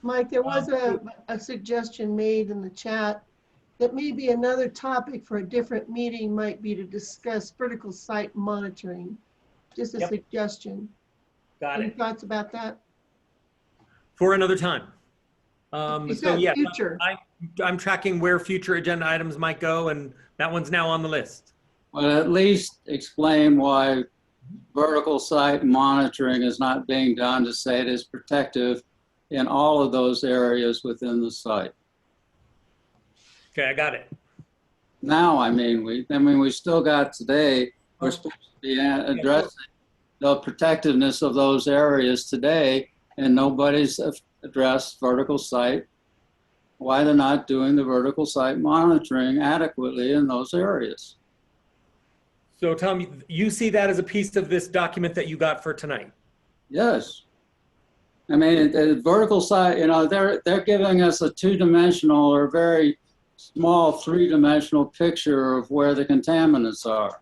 Mike, there was a suggestion made in the chat that maybe another topic for a different meeting might be to discuss vertical site monitoring. Just a suggestion. Got Any it. thoughts about that? For another time. So yeah, future. I'm tracking where future agenda items might go, and that one's now on the list. Well, at least explain why vertical site monitoring is not being done to say it is protective in all of those areas within the site. Okay, I got it. Now, I mean, we still got today, we're supposed to be addressing the protectiveness of those areas today, and nobody's addressed vertical site, why they're not doing the vertical site monitoring adequately in those areas. So Tom, you see that as a piece of this document that you got for tonight? Yes. I mean, the vertical site, you know, they're giving us a 2-dimensional or very small three-dimensional picture of where the contaminants are.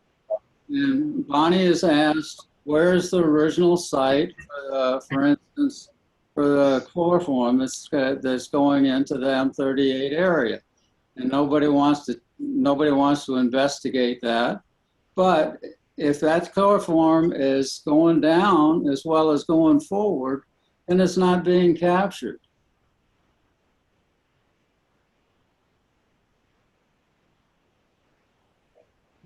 And Bonnie has asked, where's the original site, for instance, for the chloroform that's going into the M38 area? And nobody wants to investigate that. But if that chloroform is going down as well as going forward, then it's not being captured.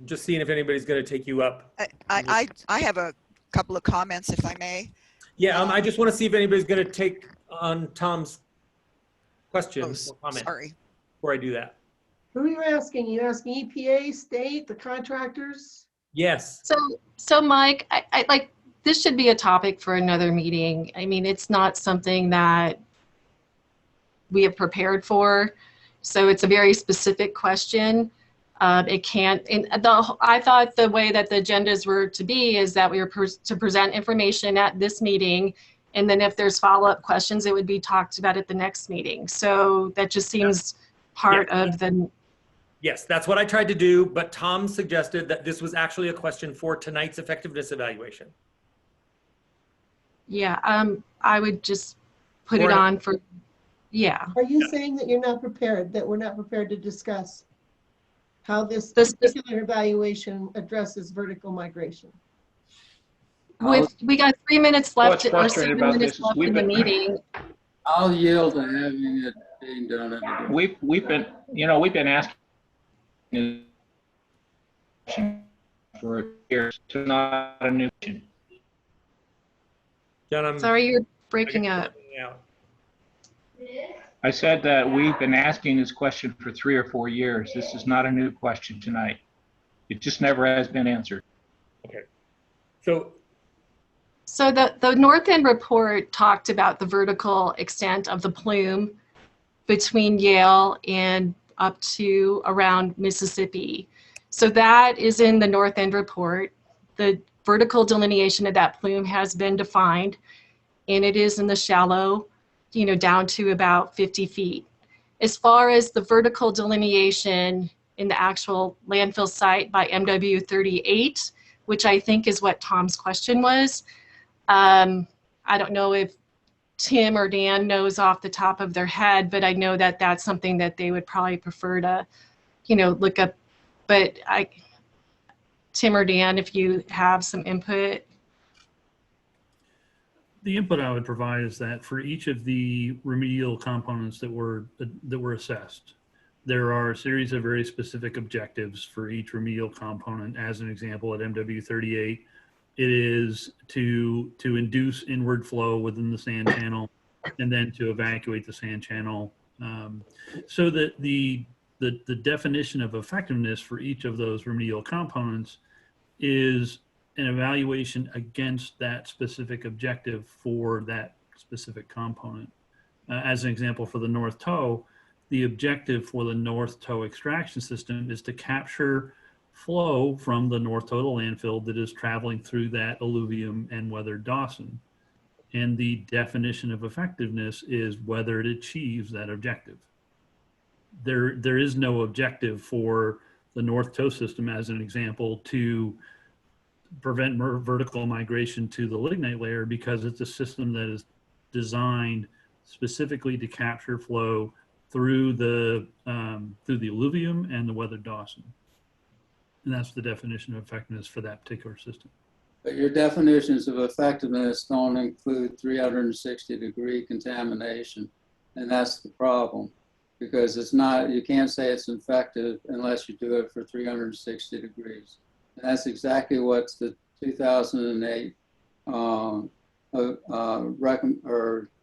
Just seeing if anybody's going to take you up. I have a couple of comments, if I may. Yeah, I just want to see if anybody's going to take on Tom's question or comment. Sorry. Before I do that. Who are you asking? You asking EPA, state, the contractors? Yes. So Mike, I like, this should be a topic for another meeting. I mean, it's not something that we have prepared for. So it's a very specific question. It can't, I thought the way that the agendas were to be is that we were to present information at this meeting, and then if there's follow-up questions, it would be talked about at the next meeting. So that just seems part of the. Yes, that's what I tried to do, but Tom suggested that this was actually a question for tonight's effectiveness evaluation. Yeah, I would just put it on for, yeah. Are you saying that you're not prepared, that we're not prepared to discuss how this particular evaluation addresses vertical migration? We got 3 minutes left, or frustrating 7 about minutes this is left we've in the been- meeting. I'll yield to having it being done. We've been asking for years. It's not a new question. John, Sorry, you're breaking up. I said that we've been asking this question for 3 or 4 years. This is not a new question tonight. It just never has been answered. Okay. So the North End report talked about the vertical extent of the plume between Yale and up to around Mississippi. So that is in the North End report. The vertical delineation of that plume has been defined, and it is in the shallow, down to about 50 feet. As far as the vertical delineation in the actual landfill site by MW38, which I think is what Tom's question was, I don't know if Tim or Dan knows off the top of their head, but I know that that's something that they would probably prefer to, look up. But Tim or Dan, if you have some input. The input I would provide is that for each of the remedial components that were assessed, there are a series of very specific objectives for each remedial component. As an example, at MW38, it is to induce inward flow within the sand channel and then to evacuate the sand channel. So that the definition of effectiveness for each of those remedial components is an evaluation against that specific objective for that specific component. As an example, for the North Toe, the objective for the North Toe extraction system is to capture flow from the North Toe landfill that is traveling through that alluvium and weathered Dawson. And the definition of effectiveness is whether it achieves that objective. There is no objective for the North Toe system, as an example, to prevent vertical migration to the lignite layer, because it's a system that is designed specifically to capture flow through the alluvium and the weathered Dawson. And that's the definition of effectiveness for that particular system. But your definitions of effectiveness don't include 360-degree contamination, and that's the problem, because it's not, you can't say it's effective unless you do it for 360 degrees. And that's exactly what the 2008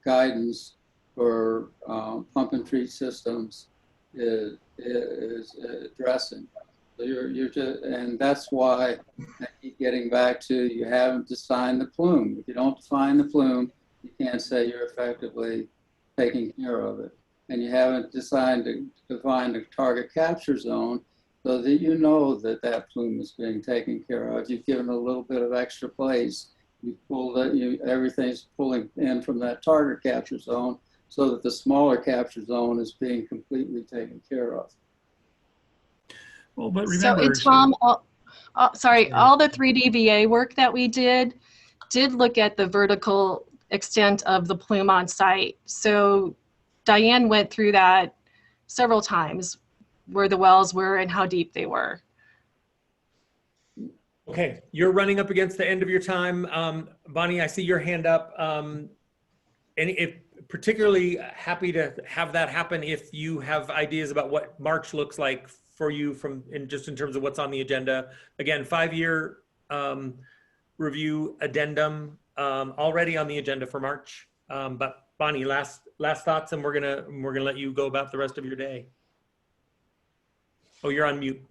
guidance for pump and treat systems is addressing. So you're just, and that's why I keep getting back to, you haven't defined the plume. If you don't define the plume, you can't say you're effectively taking care of it. And you haven't defined the target capture zone, so that you know that that plume is being taken care of. You've given a little bit of extra place. You pull that, everything's pulling in from that target capture zone, so that the smaller capture zone is being completely taken care of. Well, but So, remember, and Tom, sorry, all the 3D VA work that we did look at the vertical extent of the plume on site. So Diane went through that several times, where the wells were and how deep they were. Okay, you're running up against the end of your time. Bonnie, I see your hand up. And if particularly happy to have that happen if you have ideas about what March looks like for you just in terms of what's on the agenda. Again, 5-year review addendum already on the agenda for March. But Bonnie, last thoughts, and we're gonna let you go about the rest of your day. Oh, you're on mute.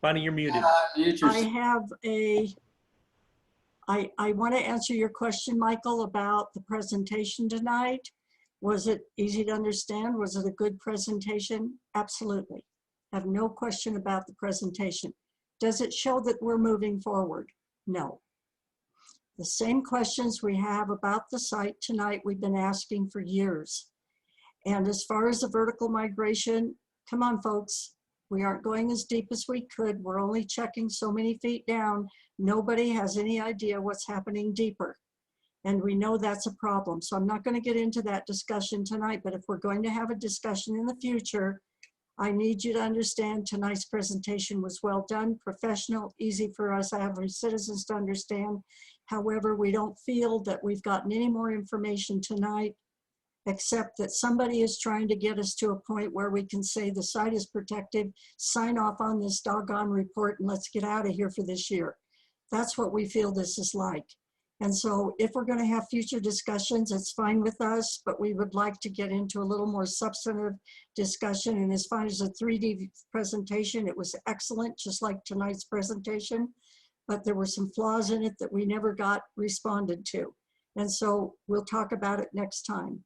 Bonnie, you're muted. I want to answer your question, Michael, about the presentation tonight. Was it easy to understand? Was it a good presentation? Absolutely. I have no question about the presentation. Does it show that we're moving forward? No. The same questions we have about the site tonight, we've been asking for years. And as far as the vertical migration, come on, folks. We aren't going as deep as we could. We're only checking so many feet down. Nobody has any idea what's happening deeper. And we know that's a problem. So I'm not going to get into that discussion tonight, but if we're going to have a discussion in the future, I need you to understand tonight's presentation was well done, professional, easy for us average citizens to understand. However, we don't feel that we've gotten any more information tonight, except that somebody is trying to get us to a point where we can say the site is protected, sign off on this doggone report, and let's get out of here for this year. That's what we feel this is like. And so if we're going to have future discussions, it's fine with us, but we would like to get into a little more substantive discussion. And as far as the 3D presentation, it was excellent, just like tonight's presentation, but there were some flaws in it that we never got responded to. And so we'll talk about it next time.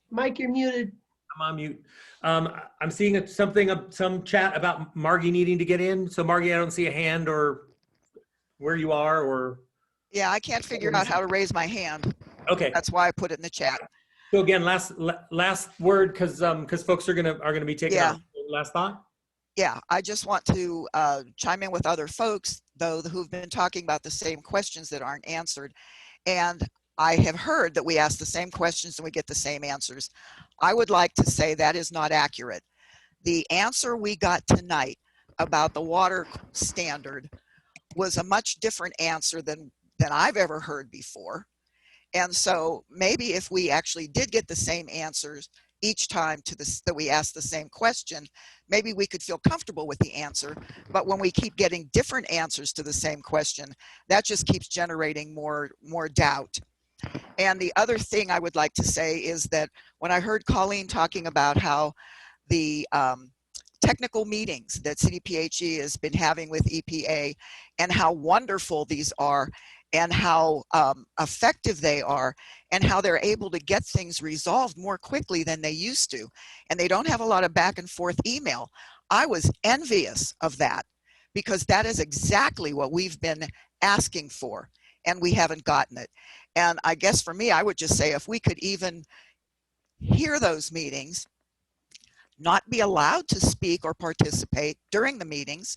Mike, you're muted. I'm on mute. I'm seeing some chat about Margie needing to get in. So Margie, I don't see a hand or where you are or. Yeah, I can't figure out how to raise my hand. Okay. That's why I put it in the chat. So again, last word, because folks are gonna be taking off. Last thought. Yeah, I just want to chime in with other folks, though, who've been talking about the same questions that aren't answered. And I have heard that we ask the same questions and we get the same answers. I would like to say that is not accurate. The answer we got tonight about the water standard was a much different answer than I've ever heard before. And so maybe if we actually did get the same answers each time that we asked the same question, maybe we could feel comfortable with the answer. But when we keep getting different answers to the same question, that just keeps generating more doubt. And the other thing I would like to say is that when I heard Colleen talking about how the technical meetings that CDPHE has been having with EPA and how wonderful these are and how effective they are and how they're able to get things resolved more quickly than they used to. And they don't have a lot of back and forth email. I was envious of that because that is exactly what we've been asking for and we haven't gotten it. And I guess for me, I would just say if we could even hear those meetings, not be allowed to speak or participate during the meetings,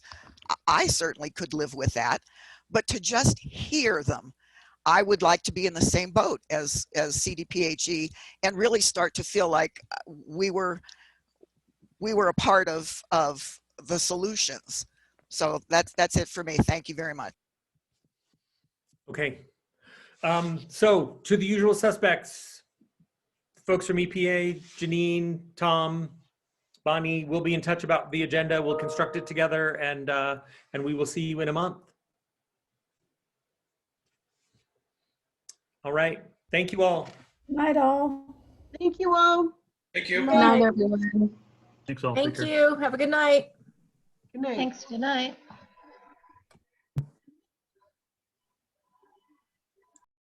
I certainly could live with that, but to just hear them, I would like to be in the same boat as CDPHE and really start to feel like we were a part of the solutions. So that's it for me. Thank you very much. Okay. So to the usual suspects, folks from EPA, Janine, Tom, Bonnie, we'll be in touch about the agenda. We'll construct it together and we will see you in a month. All right. Thank you all. Good night, all. Thank you all. Thank you. Good night, everyone. Thanks all. Thank you. Have a good night. Good night. Thanks, good night.